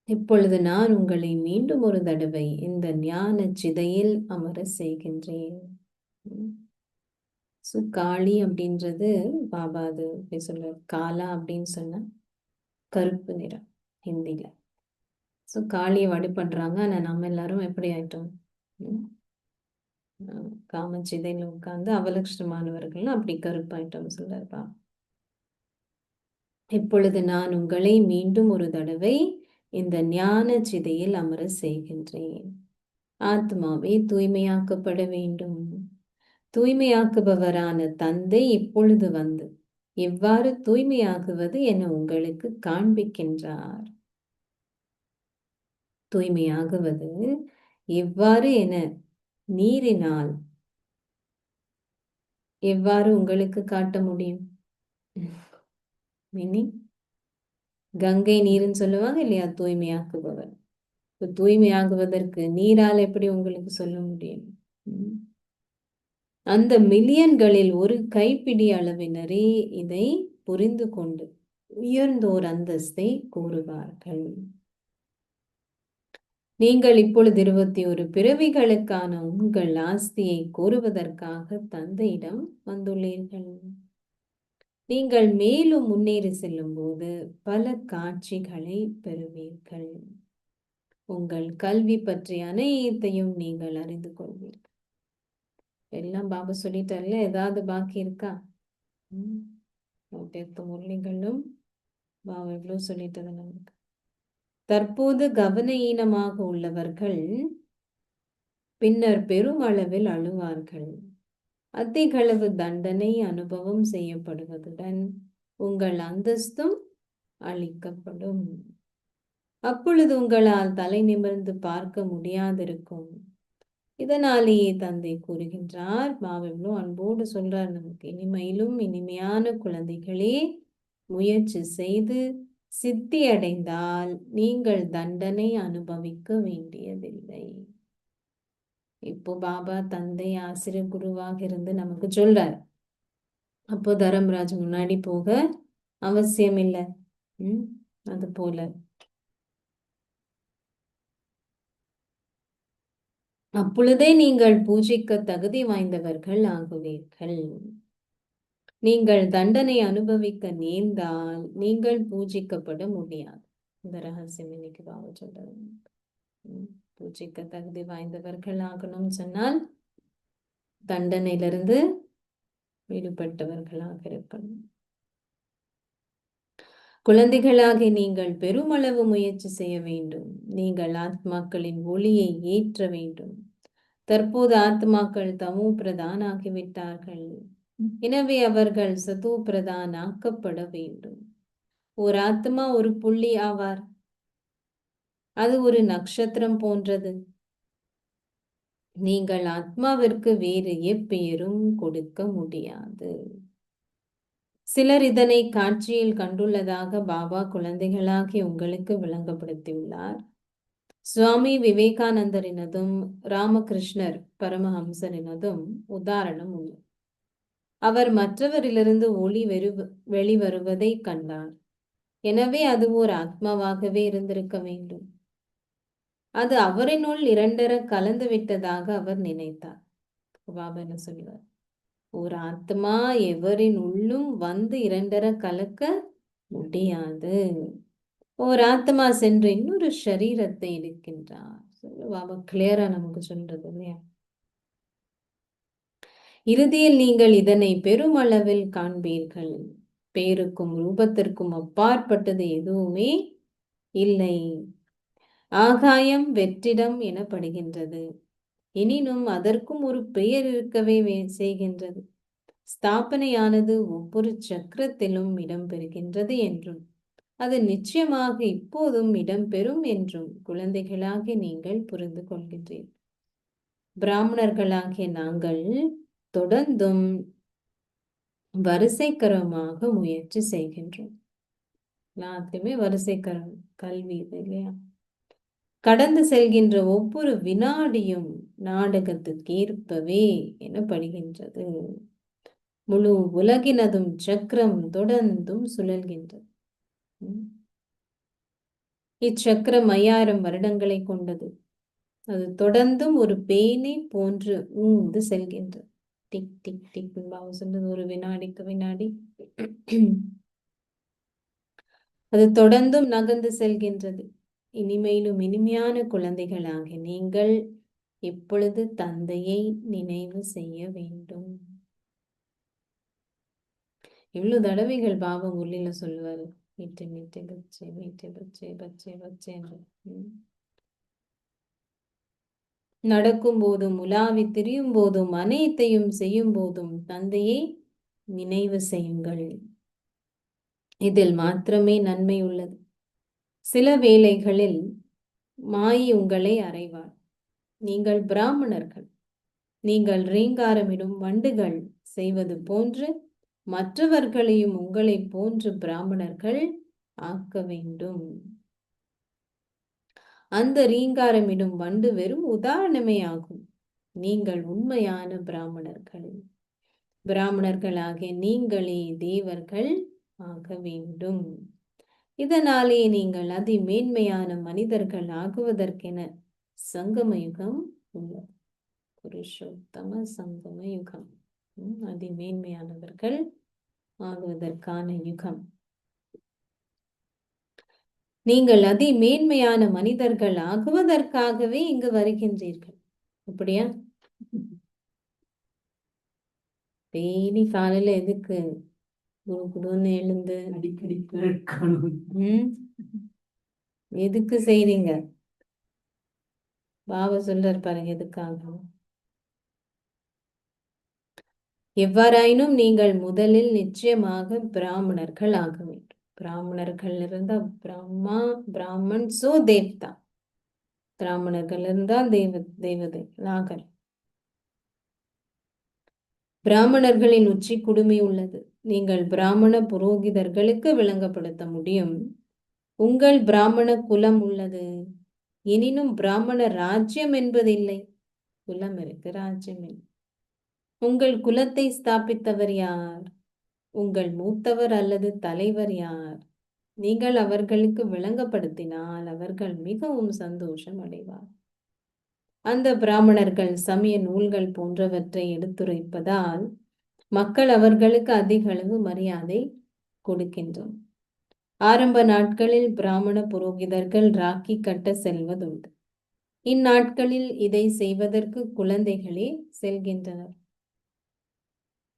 Speaker 2: இப்பொழுது நான் உங்களை மீண்டும் ஒரு தடவை இந்த ஞான சிதையில் அமர செய்கின்றேன். காளி அப்படின்றது பாபா அது எப்படி சொல்ற, காலா அப்படின்னு சொன்னா கருப்பு நிறம் ஹிந்தில. காளியை வழிபடுறாங்க. ஆனா நம்ம எல்லாரும் எப்படி ஆயிட்டோம்? காமச்சிதையில உட்கார்ந்து அவலட்சணமானவர்கள் அப்படி கருப்பாயிட்டோம் சொல்றாருப்பா. இப்பொழுது நான் உங்களை மீண்டும் ஒரு தடவை இந்த ஞான சிதையில் அமர செய்கின்றேன். ஆத்மாவை தூய்மையாக்கப்பட வேண்டும். தூய்மையாக்குபவரான தந்தை இப்பொழுது வந்து எவ்வாறு தூய்மையாகுவது என உங்களுக்கு காண்பிக்கின்றார். தூய்மையாகுவது எவ்வாறு என நீரினால் எவ்வாறு உங்களுக்கு காட்ட முடியும்? கங்கை நீருன்னு சொல்லுவாங்க இல்லையா, தூய்மையாக்குபவர். தூய்மையாகுவதற்கு நீரால் எப்படி உங்களுக்கு சொல்ல முடியும்? அந்த மில்லியன்களில் ஒரு கைப்பிடி அளவினரே இதை புரிந்து கொண்டு உயர்ந்தோர் அந்தஸ்தை கூறுவார்கள். நீங்கள் இப்பொழுது 21 பிறவிகளுக்கான உங்கள் ஆஸ்தியை கூறுவதற்காக தந்தையிடம் வந்துள்ளீர்கள். நீங்கள் மேலும் முன்னேறி செல்லும் போது பல காட்சிகளை பெறுவீர்கள். உங்கள் கல்வி பற்றி அனைத்தையும் நீங்கள் அறிந்து கொள்வீர்கள். எல்லாம் பாபா சொல்லிட்டார்ல, ஏதாவது பாக்கி இருக்கா? முரளிகளும் பாபா எவ்வளவு சொல்லிட்டது நமக்கு. தற்போது கவனஈனமாக உள்ளவர்கள் பின்னர் பெரும் அளவில் அழுவார்கள். அதிகளவு தண்டனை அனுபவம் செய்யப்படுவதுடன் உங்கள் அந்தஸ்தும் அளிக்கப்படும். அப்பொழுது உங்களால் தலை நிமிர்ந்து பார்க்க முடியாதிருக்கும். இதனாலேயே தந்தை கூறுகின்றார், பாவெவ்வளோ அன்போடு சொல்றார் நமக்கு, இனிமையிலும் இனிமையான குழந்தைகளே, முயற்சி செய்து சித்தி அடைந்தால் நீங்கள் தண்டனை அனுபவிக்க வேண்டியதில்லை. இப்போ பாபா தந்தை ஆசிரியர் குருவாக இருந்து நமக்கு சொல்றார். அப்போ தர்மராஜ் முன்னாடி போக அவசியம் இல்லை. அது போல அப்பொழுதே நீங்கள் பூஜைக்க தகுதி வாய்ந்தவர்கள் ஆகுவீர்கள். நீங்கள் தண்டனை அனுபவிக்க நேர்ந்தால் நீங்கள் பூஜிக்கப்பட முடியாது. இந்த ரகசியம் இன்னைக்கு பாபா சொல்றாரு. பூஜைக்க தகுதி வாய்ந்தவர்கள் ஆகணும்னு சொன்னால் தண்டனையிலிருந்து விடுபட்டவர்களாக இருக்கணும். குழந்தைகளாக நீங்கள் பெருமளவு முயற்சி செய்ய வேண்டும். நீங்கள் ஆத்மாக்களின் ஒளியை ஏற்ற வேண்டும். தற்போது ஆத்மாக்கள் தமோ பிரதான் ஆகிவிட்டார்கள். எனவே அவர்கள் சதோ பிரதான் ஆக்கப்பட வேண்டும். ஒரு ஆத்மா ஒரு புள்ளி ஆவார். அது ஒரு நட்சத்திரம் போன்றது. நீங்கள் ஆத்மாவிற்கு வேறு எப்பெயரும் கொடுக்க முடியாது. சிலர் இதனை காட்சியில் கண்டுள்ளதாக பாபா குழந்தைகளாகி உங்களுக்கு விளங்கப்படுத்தியுள்ளார். சுவாமி விவேகானந்தரினதும் ராமகிருஷ்ணர் பரமஹம்சரினதும் உதாரணம் உள்ளது. அவர் மற்றவரிலிருந்து ஒளி வெளிவருவதை கண்டார். எனவே அது ஓர் ஆத்மாவாகவே இருந்திருக்க வேண்டும். அது அவரினுள் இரண்டர கலந்து விட்டதாக அவர் நினைத்தார். பாபா என்ன சொல்லுவார்? ஒரு ஆத்மா எவரின் உள்ளும் வந்து இரண்டர கலக்க முடியாது. ஒரு ஆத்மா சென்று இன்னொரு சரீரத்தை எடுக்கின்றார். பாபா கிளியரா நமக்கு சொல்றது இல்லையா? இறுதியில் நீங்கள் இதனை பெருமளவில் காண்பீர்கள். பேருக்கும் ரூபத்திற்கும் அப்பாற்பட்டது எதுவுமே இல்லை. ஆகாயம் வெற்றிடம் எனப்படுகின்றது. எனினும் அதற்கும் ஒரு பெயர் இருக்கவே செய்கின்றது. ஸ்தாபனையானது ஒவ்வொரு சக்கரத்திலும் இடம்பெறுகின்றது என்றும் அது நிச்சயமாக இப்போதும் இடம்பெறும் என்றும் குழந்தைகளாக நீங்கள் புரிந்து கொள்கின்றீர்கள். பிராமணர்களாகிய நாங்கள் தொடர்ந்தும் வரிசைக்கரமாக முயற்சி செய்கின்றோம். எல்லாத்தையுமே வரிசைக்கரம் கல்வி இது இல்லையா? கடந்து செல்கின்ற ஒவ்வொரு வினாடியும் நாடகத்துக்கு ஏற்பவே எனப்படுகின்றது. முழு உலகினதும் சக்கரம் தொடர்ந்தும் சுழல்கின்றது. இச்சக்கரம் 5000 வருடங்களை கொண்டது. அது தொடர்ந்தும் ஒரு பேனை போன்று ஊந்து செல்கின்றது. டிக் டிக் டிக் பாபா சொன்னது ஒரு வினாடிக்கு வினாடி அது தொடர்ந்தும் நகர்ந்து செல்கின்றது. இனிமையிலும் இனிமையான குழந்தைகளாக நீங்கள் இப்பொழுது தந்தையை நினைவு செய்ய வேண்டும். இவ்வளவு தடவைகள் பாபா உள்ளில சொல்லுவாரு, மீட்டே மீட்டே பச்சே மீட்டே பச்சே பச்சே பச்சே என்று. நடக்கும் போதும் உலாவி திரியும் போதும் அனைத்தையும் செய்யும் போதும் தந்தையை நினைவு செய்யுங்கள். இதில் மாத்திரமே நன்மை உள்ளது. சில வேளைகளில் மாயை உங்களை அறைவார். நீங்கள் பிராமணர்கள். நீங்கள் ரீங்காரமிடும் வண்டுகள் செய்வது போன்று மற்றவர்களையும் உங்களை போன்று பிராமணர்கள் ஆக்க வேண்டும். அந்த ரீங்காரமிடும் வண்டு வெறும் உதாரணமே ஆகும். நீங்கள் உண்மையான பிராமணர்கள். பிராமணர்களாகிய நீங்களே தேவர்கள் ஆக வேண்டும். இதனாலே நீங்கள் அதிமேன்மையான மனிதர்கள் ஆகுவதற்கென சங்கம யுகம் உள்ளது. புருஷோத்தம சங்கம யுகம். அதிமேன்மையானவர்கள் ஆகுவதற்கான யுகம். நீங்கள் அதிமேன்மையான மனிதர்கள் ஆகுவதற்காகவே இங்கு வருகின்றீர்கள். அப்படியா? டெய்லி காலையில எதுக்கு குடுன்னு எழுந்து
Speaker 3: அடிக்கடி
Speaker 2: எதுக்கு செய்றீங்க? பாபா சொல்றார் பாருங்க எதுக்காக. எவ்வாறாயினும் நீங்கள் முதலில் நிச்சயமாக பிராமணர்கள் ஆக வேண்டும். பிராமணர்கள் இருந்தா பிராமன் சோ தேவதா. பிராமணர்கள் இருந்தால் தேவதை நாகர். பிராமணர்களின் உச்சி குடுமி உள்ளது. நீங்கள் பிராமண புரோகிதர்களுக்கு விளங்கப்படுத்த முடியும். உங்கள் பிராமண குலம் உள்ளது. எனினும் பிராமண ராஜ்யம் என்பதில்லை. குலம் இருக்கு, ராஜ்யம் இல்லை. உங்கள் குலத்தை ஸ்தாபித்தவர் யார்? உங்கள் மூத்தவர் அல்லது தலைவர் யார்? நீங்கள் அவர்களுக்கு விளங்கப்படுத்தினால் அவர்கள் மிகவும் சந்தோஷம் அடைவார். அந்த பிராமணர்கள் சமய நூல்கள் போன்றவற்றை எடுத்துரைப்பதால் மக்கள் அவர்களுக்கு அதிக அளவு மரியாதை கொடுக்கின்றனர். ஆரம்ப நாட்களில் பிராமண புரோகிதர்கள் ராக்கி கட்ட செல்வதுண்டு. இந்நாட்களில் இதை செய்வதற்கு குழந்தைகளே செல்கின்றனர்.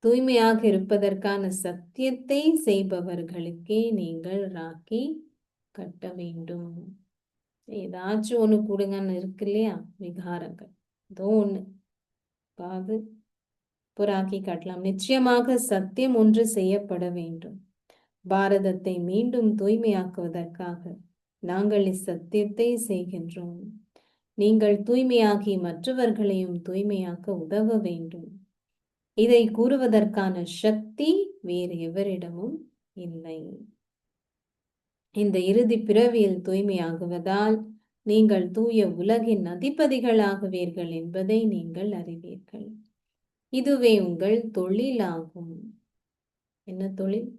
Speaker 2: தூய்மையாக இருப்பதற்கான சத்தியத்தை செய்பவர்களுக்கே நீங்கள் ராக்கி கட்ட வேண்டும். ஏதாச்சும் ஒண்ணு கொடுங்கன்னு இருக்கு இல்லையா? விகாரங்கள் ஏதோ ஒண்ணு அது புறாக்கி காட்டலாம். நிச்சயமாக சத்தியம் ஒன்று செய்யப்பட வேண்டும். பாரதத்தை மீண்டும் தூய்மையாக்குவதற்காக நாங்கள் இச்சத்தியத்தை செய்கின்றோம். நீங்கள் தூய்மையாகி மற்றவர்களையும் தூய்மையாக்க உதவ வேண்டும். இதை கூறுவதற்கான சக்தி வேறு எவரிடமும் இல்லை. இந்த இறுதி பிறவியில் தூய்மையாகுவதால் நீங்கள் தூய உலகின் அதிபதிகளாகுவீர்கள் என்பதை நீங்கள் அறிவீர்கள். இதுவே உங்கள் தொழிலாகும். என்ன தொழில்?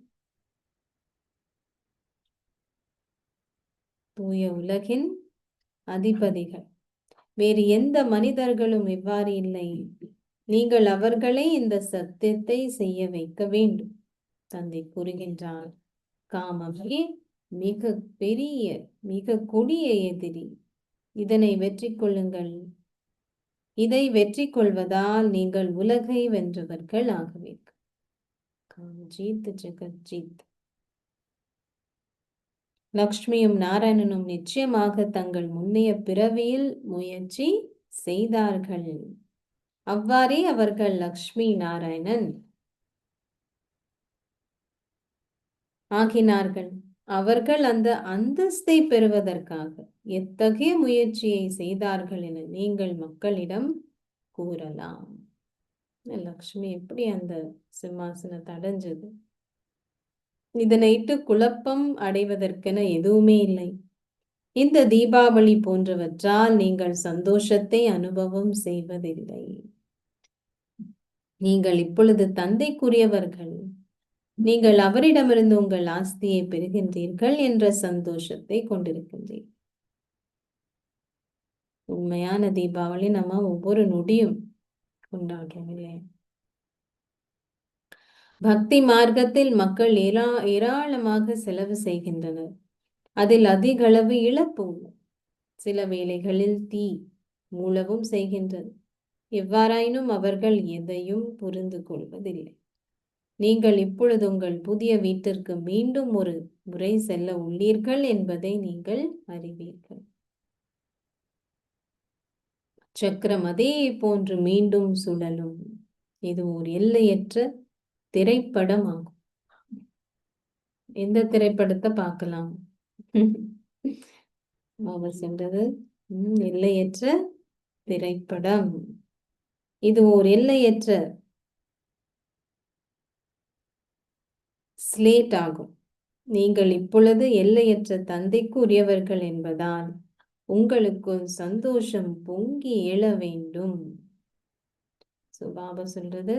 Speaker 2: தூய உலகின் அதிபதிகள். வேறு எந்த மனிதர்களும் இவ்வாறு இல்லை. நீங்கள் அவர்களை இந்த சத்தியத்தை செய்ய வைக்க வேண்டும். தந்தை கூறுகின்றார், காமமே மிக பெரிய மிக கொடிய எதிரி. இதனை வெற்றி கொள்ளுங்கள். இதை வெற்றி கொள்வதால் நீங்கள் உலகை வென்றவர்கள் ஆகுவீர்கள். காம்ஜீத் ஜெகஜீத். லக்ஷ்மியும் நாராயணனும் நிச்சயமாக தங்கள் முன்னைய பிறவியில் முயற்சி செய்தார்கள். அவ்வாறே அவர்கள் லக்ஷ்மி நாராயணன் ஆகினார்கள். அவர்கள் அந்த அந்தஸ்தை பெறுவதற்காக எத்தகைய முயற்சியை செய்தார்கள் என நீங்கள் மக்களிடம் கூறலாம். லக்ஷ்மி எப்படி அந்த சிம்மாசனத்தை அடைஞ்சது? இதனைட்டு குழப்பம் அடைவதற்கென எதுவுமே இல்லை. இந்த தீபாவளி போன்றவற்றால் நீங்கள் சந்தோஷத்தை அனுபவம் செய்வதில்லை. நீங்கள் இப்பொழுது தந்தைக்குரியவர்கள். நீங்கள் அவரிடமிருந்து உங்கள் ஆஸ்தியை பெறுகின்றீர்கள் என்ற சந்தோஷத்தை கொண்டிருக்கின்றீர்கள். உண்மையான தீபாவளி நம்ம ஒவ்வொரு நொடியும் கொண்டாடுறோம் இல்லையா? பக்தி மார்க்கத்தில் மக்கள் ஏராளமாக செலவு செய்கின்றனர். அதில் அதிக அளவு இழப்பு உள்ளது. சில வேளைகளில் தீ மூலவும் செய்கின்றது. எவ்வாறாயினும் அவர்கள் எதையும் புரிந்து கொள்வதில்லை. நீங்கள் இப்பொழுது உங்கள் புதிய வீட்டிற்கு மீண்டும் ஒரு முறை செல்ல உள்ளீர்கள் என்பதை நீங்கள் அறிவீர்கள். சக்கரம் அதே போன்று மீண்டும் சுழலும். இது ஒரு எல்லையற்ற திரைப்படம் ஆகும். எந்த திரைப்படத்தை பார்க்கலாம்? அவர் சென்றது எல்லையற்ற திரைப்படம். இது ஒரு எல்லையற்ற ஸ்லேட் ஆகும். நீங்கள் இப்பொழுது எல்லையற்ற தந்தைக்கு உரியவர்கள் என்பதால் உங்களுக்குள் சந்தோஷம் பொங்கி எழ வேண்டும். பாபா சொல்றது,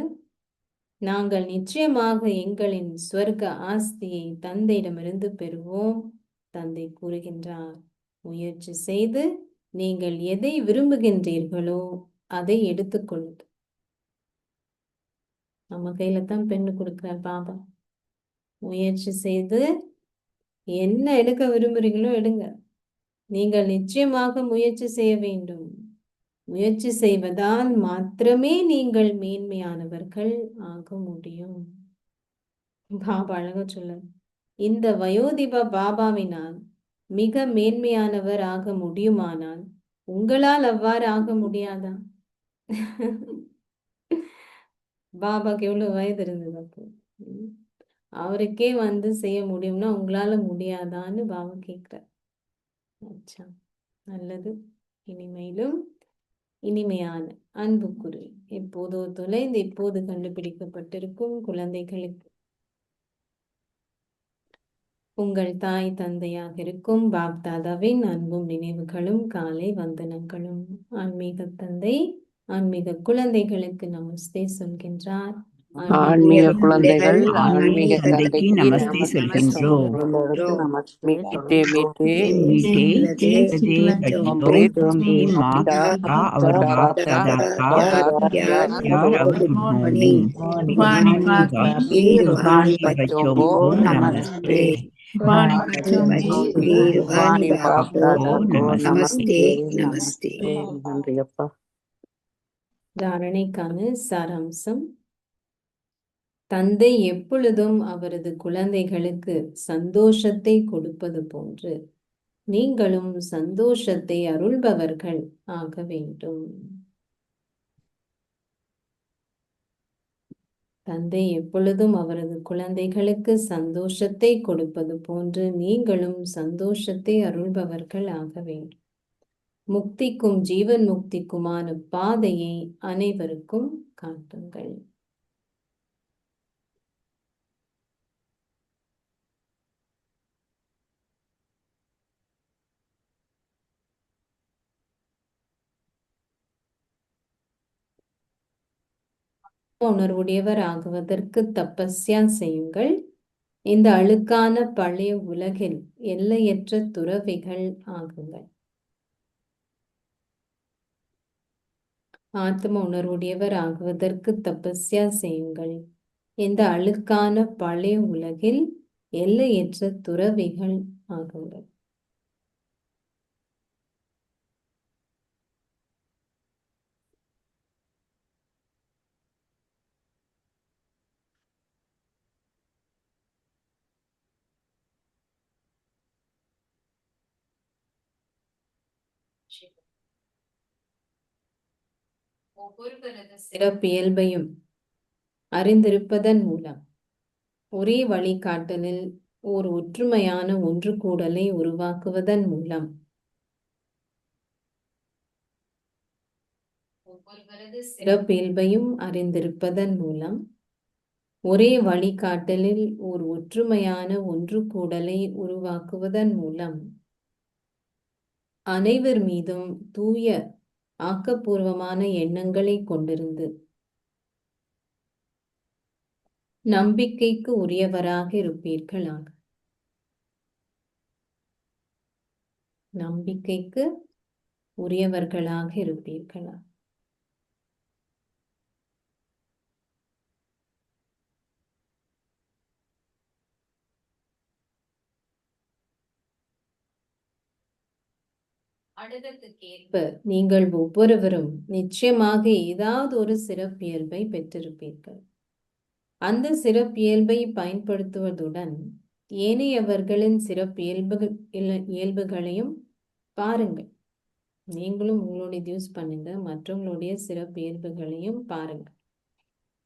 Speaker 2: நாங்கள் நிச்சயமாக எங்களின் ஸ்வர்க்க ஆஸ்தியை தந்தையிடமிருந்து பெறுவோம். தந்தை கூறுகின்றார், முயற்சி செய்து நீங்கள் எதை விரும்புகின்றீர்களோ அதை எடுத்துக்கொள்ளுங்கள். நம்ம கையில தான் பெண்ணு கொடுக்கிறார் பாபா. முயற்சி செய்து என்ன எடுக்க விரும்புறீங்களோ எடுங்க. நீங்கள் நிச்சயமாக முயற்சி செய்ய வேண்டும். முயற்சி செய்வதால் மாத்திரமே நீங்கள் மேன்மையானவர்கள் ஆக முடியும். பாபா அழகா சொல்ல, இந்த வயோதிப பாபாவினால் மிக மேன்மையானவர் ஆக முடியுமானால் உங்களால் அவ்வாறு ஆக முடியாதா? பாபாக்கு எவ்வளவு வயது இருந்தது அப்போ? அவருக்கே செய்ய முடியும்னா உங்களால முடியாதான்னு பாபா கேட்கிறார். அச்சா, நல்லது. இனிமேலும் இனிமையான அன்புக்குரிய எப்போதோ தொலைந்து இப்போது கண்டுபிடிக்கப்பட்டிருக்கும் குழந்தைகளுக்கு உங்கள் தாய் தந்தையாக இருக்கும் பாப்தாதாவின் அன்பும் நினைவுகளும் காலை வந்தனங்களும். ஆன்மீக தந்தை ஆன்மீக குழந்தைகளுக்கு நமஸ்தே சொல்கின்றார்.
Speaker 3: ஆன்மீக குழந்தைகள் ஆன்மீக தந்தைக்கு நமஸ்தே சொல்கின்றோம். மீட்டே மீட்டே कहते बच्चों तुम्हें माता और बाप दादा का प्यार और गुड मॉर्निंग। बाकी रूहानी बच्चों को नमस्ते। रूहानी बाप दादा को नमस्ते नमस्ते।
Speaker 4: நன்றி அப்பா.
Speaker 2: தாரணைக்கான சாராம்சம். தந்தை எப்பொழுதும் அவரது குழந்தைகளுக்கு சந்தோஷத்தை கொடுப்பது போன்று நீங்களும் சந்தோஷத்தை அருள்பவர்கள் ஆக வேண்டும். தந்தை எப்பொழுதும் அவரது குழந்தைகளுக்கு சந்தோஷத்தை கொடுப்பது போன்று நீங்களும் சந்தோஷத்தை அருள்பவர்கள் ஆக வேண்டும். முக்திக்கும் ஜீவன் முக்திக்குமான பாதையை அனைவருக்கும் காட்டுங்கள். உணர்வுடையவர் ஆகுவதற்கு தபஸ்யா செய்யுங்கள். இந்த அழுக்கான பழைய உலகில் எல்லையற்ற துறவிகள் ஆகுங்கள். ஆத்ம உணர்வுடையவர் ஆகுவதற்கு தபஸ்யா செய்யுங்கள். இந்த அழுக்கான பழைய உலகில் எல்லையற்ற துறவிகள் ஆகுங்கள். ஒவ்வொருவரது சிறப்பியல்பையும் அறிந்திருப்பதன் மூலம் ஒரே வழிகாட்டலில் ஓர் ஒற்றுமையான ஒன்று கூடலை உருவாக்குவதன் மூலம் ஒவ்வொருவரது சிறப்பியல்பையும் அறிந்திருப்பதன் மூலம் ஒரே வழிகாட்டலில் ஓர் ஒற்றுமையான ஒன்று கூடலை உருவாக்குவதன் மூலம் அனைவர் மீதும் தூய ஆக்கப்பூர்வமான எண்ணங்களை கொண்டிருந்து நம்பிக்கைக்கு உரியவராக இருப்பீர்களாக. நம்பிக்கைக்கு உரியவர்களாக இருப்பீர்களா. அனுபவத்துக்கேற்ப நீங்கள் ஒவ்வொருவரும் நிச்சயமாக ஏதாவது ஒரு சிறப்பியல்பை பெற்றிருப்பீர்கள். அந்த சிறப்பியல்பை பயன்படுத்துவதுடன் ஏனையவர்களின் இயல்புகளையும் பாருங்கள். நீங்களும் உங்களுடைய யூஸ் பண்ணுங்க, மற்றவங்களுடைய சிறப்பியல்புகளையும் பாருங்கள்.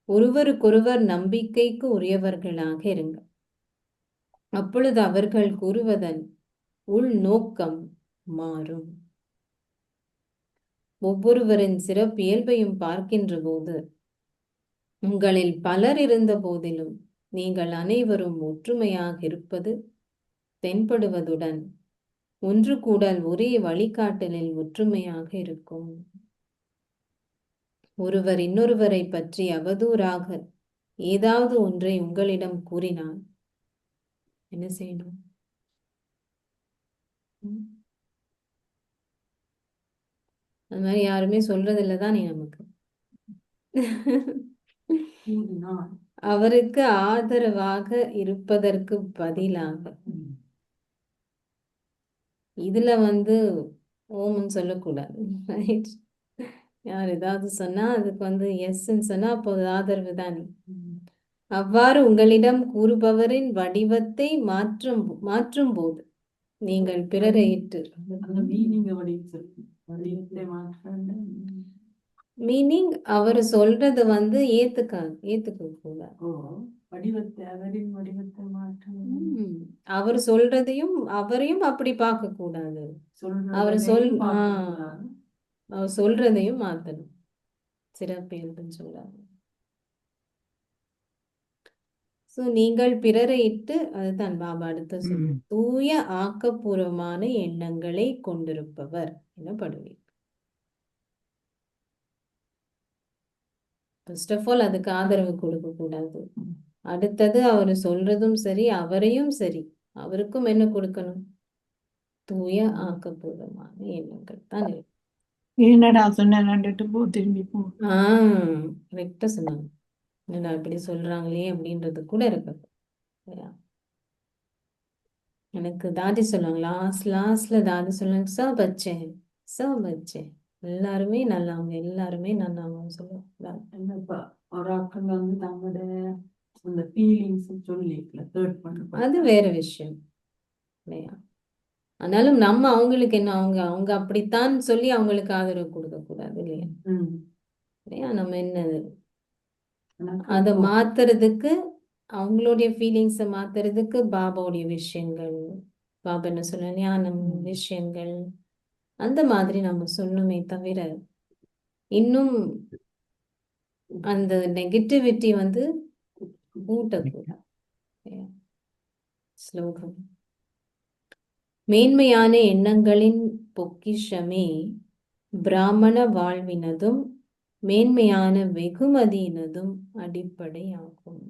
Speaker 2: ஒருவருக்கொருவர் நம்பிக்கைக்கு உரியவர்களாக இருங்க. அப்பொழுது அவர்கள் கூறுவதன் உள்நோக்கம் மாறும். ஒவ்வொருவரின் சிறப்பியல்பையும் பார்க்கின்ற போது உங்களில் பலர் இருந்த போதிலும் நீங்கள் அனைவரும் ஒற்றுமையாக இருப்பது தென்படுவதுடன் ஒன்று கூடல் ஒரே வழிகாட்டலில் ஒற்றுமையாக இருக்கும். ஒருவர் இன்னொருவரை பற்றி அவதூறாக ஏதாவது ஒன்றை உங்களிடம் கூறினால் என்ன செய்யணும்? அது மாதிரி யாருமே சொல்றதில்லைதான் நமக்கு. அவருக்கு ஆதரவாக இருப்பதற்கு பதிலாக இதுல ஓம்னு சொல்லக்கூடாது. யார் ஏதாவது சொன்னா அதுக்கு எஸ்ன்னு சொன்னா அப்போ ஆதரவு தானே. அவ்வாறு உங்களிடம் கூறுபவரின் வடிவத்தை மாற்றும் போது நீங்கள் பிறரையிட்டு மீனிங் அவர் சொல்றது ஏத்துக்க கூடாது. அவர் சொல்றதையும் அவரையும் அப்படி பார்க்க கூடாது. அவர் சொல்றதையும் மாத்தணும். சிறப்பியல்புன்னு சொல்றாங்க. நீங்கள் பிறரை இட்டு, அதுதான் பாபா அடுத்த சொல்ல, தூய ஆக்கப்பூர்வமான எண்ணங்களை கொண்டிருப்பவர் எனப்படுவீர். ஃபர்ஸ்ட் ஆஃப் ஆல் அதுக்கு ஆதரவு கொடுக்க கூடாது. அடுத்தது அவர் சொல்றதும் சரி, அவரையும் சரி, அவருக்கும் என்ன கொடுக்கணும்? தூய ஆக்கப்பூர்வமான எண்ணங்கள் தான் இருக்கு.
Speaker 3: என்னடா சொன்ன திரும்பி போ.
Speaker 2: கரெக்டா சொன்னாங்க. என்னடா இப்படி சொல்றாங்களே அப்படின்றது கூட இருக்குது. எனக்கு தாதி சொல்லுவாங்க, லாஸ்ட்ல தாதி சொல்லுவாங்க, ச பச்சே எல்லாருமே நல்லவங்க, எல்லாருமே நல்லவங்க சொல்லுவாங்க.
Speaker 3: ஒரு ஆக்கள் தங்களோட அந்த ஃபீலிங்ஸ் சொல்லிக்கல,
Speaker 2: அது வேற விஷயம் இல்லையா? ஆனாலும் நம்ம அவங்களுக்கு என்ன, அவங்க அப்படித்தான் சொல்லி அவங்களுக்கு ஆதரவு கொடுக்க கூடாது இல்லையா? இல்லையா? நம்ம என்ன அதை மாத்துறதுக்கு, அவங்களுடைய ஃபீலிங்ஸை மாத்துறதுக்கு பாபாவுடைய விஷயங்கள், பாபா என்ன சொல்ல, ஞானம் விஷயங்கள் அந்த மாதிரி நம்ம சொல்லணுமே தவிர இன்னும் அந்த நெகட்டிவிட்டி வந்து ஊட்டக்கூடாது. ஸ்லோகம். மேன்மையான எண்ணங்களின் பொக்கிஷமே பிராமண வாழ்வினதும் மேன்மையான வெகுமதியினதும் அடிப்படையாகும்.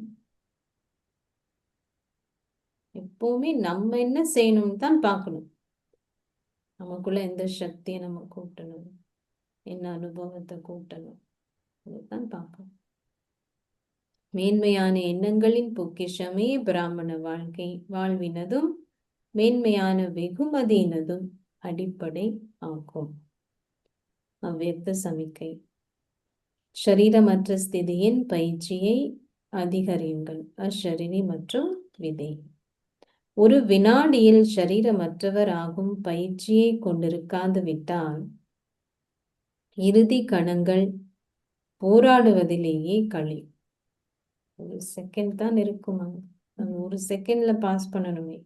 Speaker 2: எப்பவுமே நம்ம என்ன செய்யணும்னு தான் பார்க்கணும். நமக்குள்ள எந்த சக்தியை நம்ம கூட்டணும், என்ன அனுபவத்தை கூட்டணும், அதைத்தான் பார்க்கணும். மேன்மையான எண்ணங்களின் பொக்கிஷமே பிராமண வாழ்வினதும் மேன்மையான வெகுமதியினதும் அடிப்படை ஆகும். அவ்வியக்த சமிக்கை. ஷரீரமற்ற ஸ்திதியின் பயிற்சியை அதிகரியுங்கள். அஷரீரி மற்றும் விதை. ஒரு வினாடியில் ஷரீரமற்றவர் ஆகும் பயிற்சியை கொண்டிருக்காது விட்டால் இறுதி கணங்கள் போராடுவதிலேயே கழியும். ஒரு செகண்ட் தான் இருக்குமா, அது ஒரு செகண்ட்ல பாஸ் பண்ணணுமே.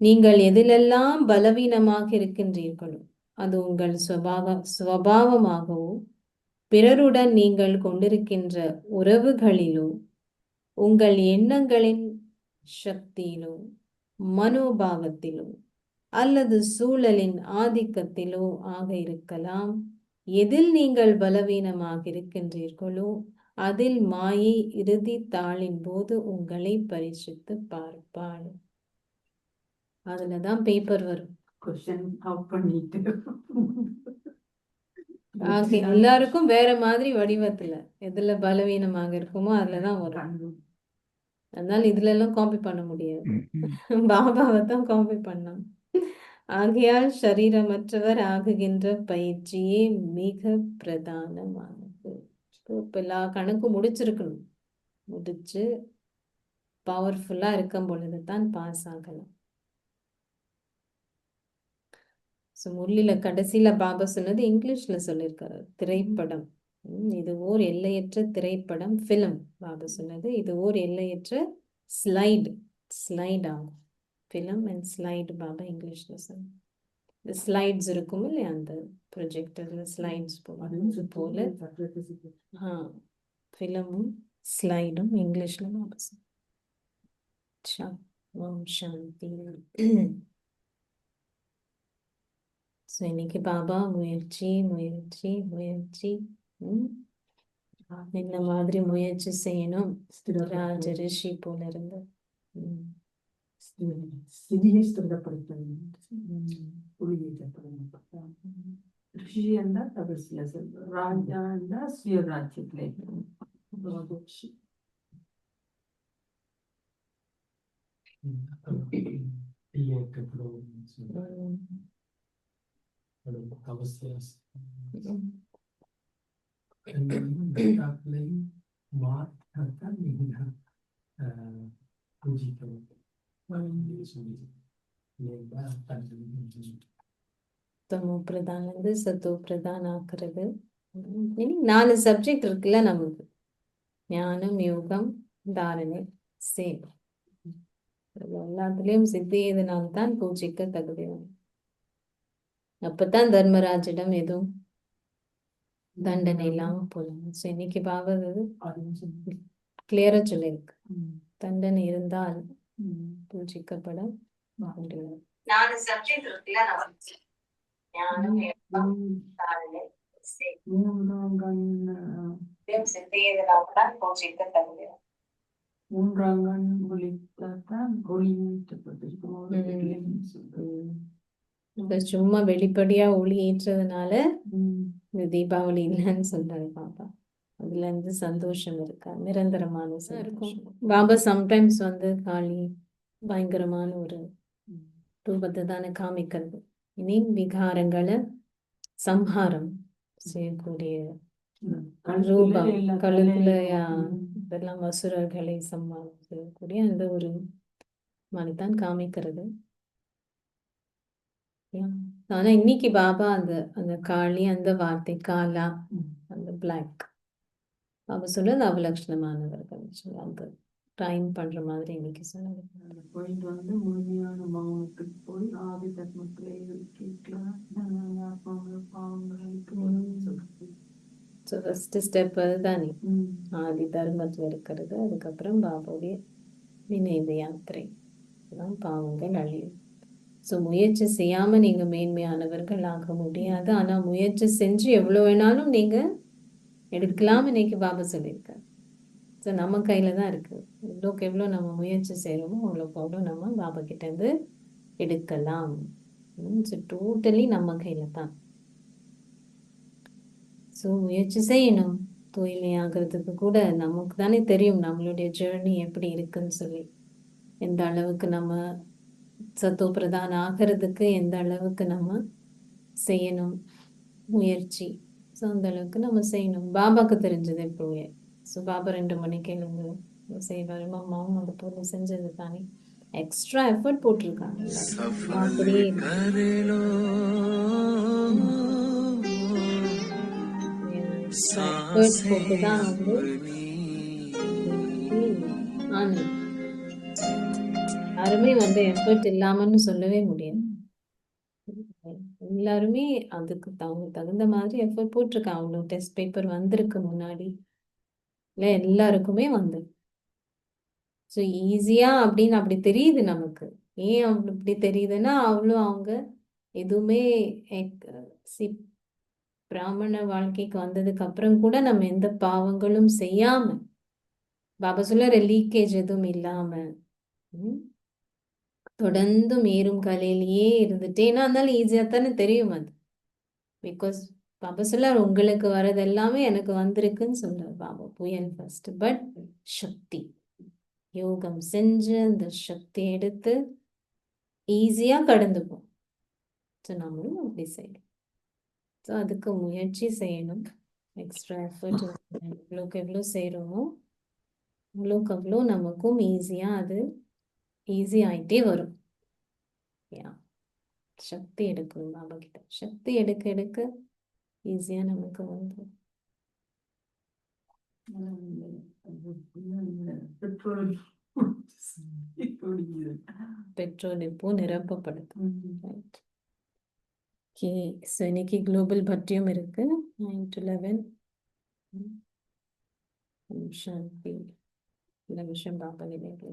Speaker 2: நீங்கள் எதிலெல்லாம் பலவீனமாக இருக்கின்றீர்களோ அது உங்கள் சுபாவமாகவோ பிறருடன் நீங்கள் கொண்டிருக்கின்ற உறவுகளிலோ உங்கள் எண்ணங்களின் சக்தியிலோ மனோபாவத்திலோ அல்லது சூழலின் ஆதிக்கத்திலோ ஆக இருக்கலாம். எதில் நீங்கள் பலவீனமாக இருக்கின்றீர்களோ அதில் மாயை இறுதி தாளின் போது உங்களை பரிசித்து பார்ப்பாள். அதுலதான் பேப்பர் வரும். எல்லாருக்கும் வேற மாதிரி வடிவத்துல எதுல பலவீனமாக இருக்குமோ அதுலதான் வரும். அதனால இதுல எல்லாம் காப்பி பண்ண முடியாது. பாபாவை தான் காப்பி பண்ணலாம். ஆகையால் சரீரமற்றவர் ஆகுகின்ற பயிற்சியே மிக பிரதானமானது. இப்ப எல்லா கணக்கும் முடிச்சிருக்கணும். முடிச்சு பவர்ஃபுல்லா இருக்கும் பொழுதுதான் பாஸ் ஆகலாம். முரளியில கடைசியில பாபா சொன்னது இங்கிலீஷ்ல சொல்லியிருக்காரு. திரைப்படம், இது ஓர் எல்லையற்ற திரைப்படம், பிலிம். பாபா சொன்னது இது ஓர் எல்லையற்ற ஸ்லைட் ஆகும். பிலிம் அண்ட் ஸ்லைடு பாபா இங்கிலீஷ்ல சொன்ன. இந்த ஸ்லைட்ஸ் இருக்கும் இல்லையா, அந்த ப்ரொஜெக்டர்ல ஸ்லைட்ஸ் போல பிலிமும் ஸ்லைடும் இங்கிலீஷ்ல பாபா சொன்ன. சாந்தி. இன்னைக்கு பாபா முயற்சி முயற்சி முயற்சி, இந்த மாதிரி முயற்சி செய்யணும். ராஜ ரிஷி போல இருந்து
Speaker 4: ಸ್ಥಿತಿಗೆ ಸ್ಥಿರಪಡುತ್ತದೆ. ಋಷಿ ಅಂದ ತಪಸ್ಯ, ರಾಜ ಅಂದ ಸ್ವೀಯ ರಾಜ್ಯಕ್ಕೆ
Speaker 2: தமோ பிரதான் வந்து சத்தோ பிரதான் ஆக்குறது. இனி 4 சப்ஜெக்ட் இருக்குல்ல நமக்கு: ஞானம், யோகம், தாரணை, சேவை. எல்லாத்துலயும் சித்தி எதுனால்தான் பூஜைக்க தகுதி. அப்பதான் தர்மராஜிடம் எதுவும் தண்டனை இல்லாம போலாம். இன்னைக்கு பாபா கிளியரா சொல்லியிருக்கு, தண்டனை இருந்தால் பூஜிக்கப்பட முடியாது. 4 சப்ஜெக்ட் இருக்குல்ல நமக்கு: ஞானம், யோகம், தாரணை, சித்தி எதுனால்தான் பூஜைக்க தகுதி.
Speaker 4: மூன்றாங்கன் ஒளித்தான் ஒளி நீட்டப்பட்டிருக்கும்.
Speaker 2: சும்மா வெளிப்படையா ஒளி ஏற்றதுனால இந்த தீபாவளி இல்லைன்னு சொல்றாரு பாபா. அதுல இருந்து சந்தோஷம் இருக்கா, நிரந்தரமான இருக்கும். பாபா சம்டைம்ஸ் வந்து காளி பயங்கரமான ஒரு ரூபத்தை தானே காமிக்கிறது. இனி விகாரங்களை சம்ஹாரம் செய்யக்கூடிய ரூபம், கழுத்துல இதெல்லாம் அசுரர்களை சம்ஹாரம் செய்யக்கூடிய அந்த ஒரு மாதிரிதான் காமிக்கிறது. ஆனா இன்னைக்கு பாபா அந்த காளி, அந்த வார்த்தை காலா, அந்த பிளாக் அவ சொல்றது அவலட்சணமானவர்கள் சொல்லுவாங்க. டைம் பண்ற மாதிரி இன்னைக்கு சொன்னது.
Speaker 4: அந்த பாயிண்ட் வந்து முழுமையான மௌனத்துக்கு போய் ஆதி தர்மத்திலே கேட்கலாம் பாவங்களுக்கு சொல்றது.
Speaker 2: ஸோ ஃபர்ஸ்ட் ஸ்டெப் அதுதானே, ஆதி தர்மத்தில் இருக்கிறது. அதுக்கப்புறம் பாபாவுடைய வினைத யாத்திரை தான் பாவங்கள் அழியும். ஸோ முயற்சி செய்யாம நீங்க மேன்மையானவர்கள் ஆக முடியாது. ஆனா முயற்சி செஞ்சு எவ்வளவு வேணாலும் நீங்க எடுக்கலாம் இன்னைக்கு பாபா சொல்லியிருக்காரு. ஸோ நம்ம கையில தான் இருக்கு. எவ்வளோக்கு எவ்வளோ நம்ம முயற்சி செய்யறோமோ அவ்வளோக்கு அவ்வளோ நம்ம பாபா கிட்ட இருந்து எடுக்கலாம். ஸோ டோட்டலி நம்ம கையில தான். ஸோ முயற்சி செய்யணும். தூய்மையாகிறதுக்கு கூட நமக்கு தானே தெரியும் நம்மளுடைய ஜேர்னி எப்படி இருக்குன்னு சொல்லி. எந்த அளவுக்கு நம்ம சத்தோ பிரதான ஆகிறதுக்கு எந்த அளவுக்கு நம்ம செய்யணும் முயற்சி. ஸோ அந்த அளவுக்கு நம்ம செய்யணும். பாபாக்கு தெரிஞ்சது எப்போவே. ஸோ பாபா 2 மணிக்கு எழுந்து செய்வாரு. அம்மாவும் அது போல செஞ்சது தானே. எக்ஸ்ட்ரா எஃபர்ட் போட்டிருக்காங்க.
Speaker 1: सफल कर लो
Speaker 2: எக்ஸ்ட்ரா எஃபர்ட் போட்டு தான் வந்து ஆனது. யாருமே வந்து எஃபர்ட் இல்லாமன்னு சொல்லவே முடியாது. எல்லாருமே அதுக்கு தகுந்த மாதிரி எஃபர்ட் போட்டிருக்காங்க. அவ்வளோ டெஸ்ட் பேப்பர் வந்திருக்கு முன்னாடி. இல்லை எல்லாருக்குமே வந்து ஸோ ஈஸியா அப்படின்னு அப்படி தெரியுது நமக்கு. ஏன் அப்படி தெரியுதுன்னா அவ்வளோ அவங்க எதுவுமே பிராமண வாழ்க்கைக்கு வந்ததுக்கு அப்புறம் கூட நம்ம எந்த பாவங்களும் செய்யாம, பாபா சொல்ற லீக்கேஜ் எதுவும் இல்லாம தொடர்ந்து மேரும் கலையிலேயே இருந்துட்டேன்னா அதனால ஈஸியா தானே தெரியும் அது. பிகாஸ் பாபா சொல்லார் உங்களுக்கு வர்றது எல்லாமே எனக்கு வந்திருக்குன்னு சொல்றாரு பாபா. புயல் ஃபர்ஸ்ட், பட் சக்தி யோகம் செஞ்சு அந்த சக்தி எடுத்து ஈஸியா கடந்துப்போம். ஸோ நம்மளும் அப்படி செய்யணும். ஸோ அதுக்கு முயற்சி செய்யணும். எக்ஸ்ட்ரா எஃபர்ட் எவ்வளோக்கு எவ்வளோ செய்கிறோமோ அவ்வளோக்கு அவ்வளோ நமக்கும் ஈஸியா அது ஈஸி ஆயிட்டே வரும். சக்தி எடுக்கணும் பாபா கிட்ட. சக்தி எடுக்க எடுக்க ஈஸியா நமக்கு வந்து பெட்ரோல் இப்போ நிரப்பப்படுது. ஓகே, ஸோ இன்னைக்கு குளோபல் பற்றியும் இருக்கு 9 to 11. சாந்தி இந்த விஷயம் பாபா நினைவு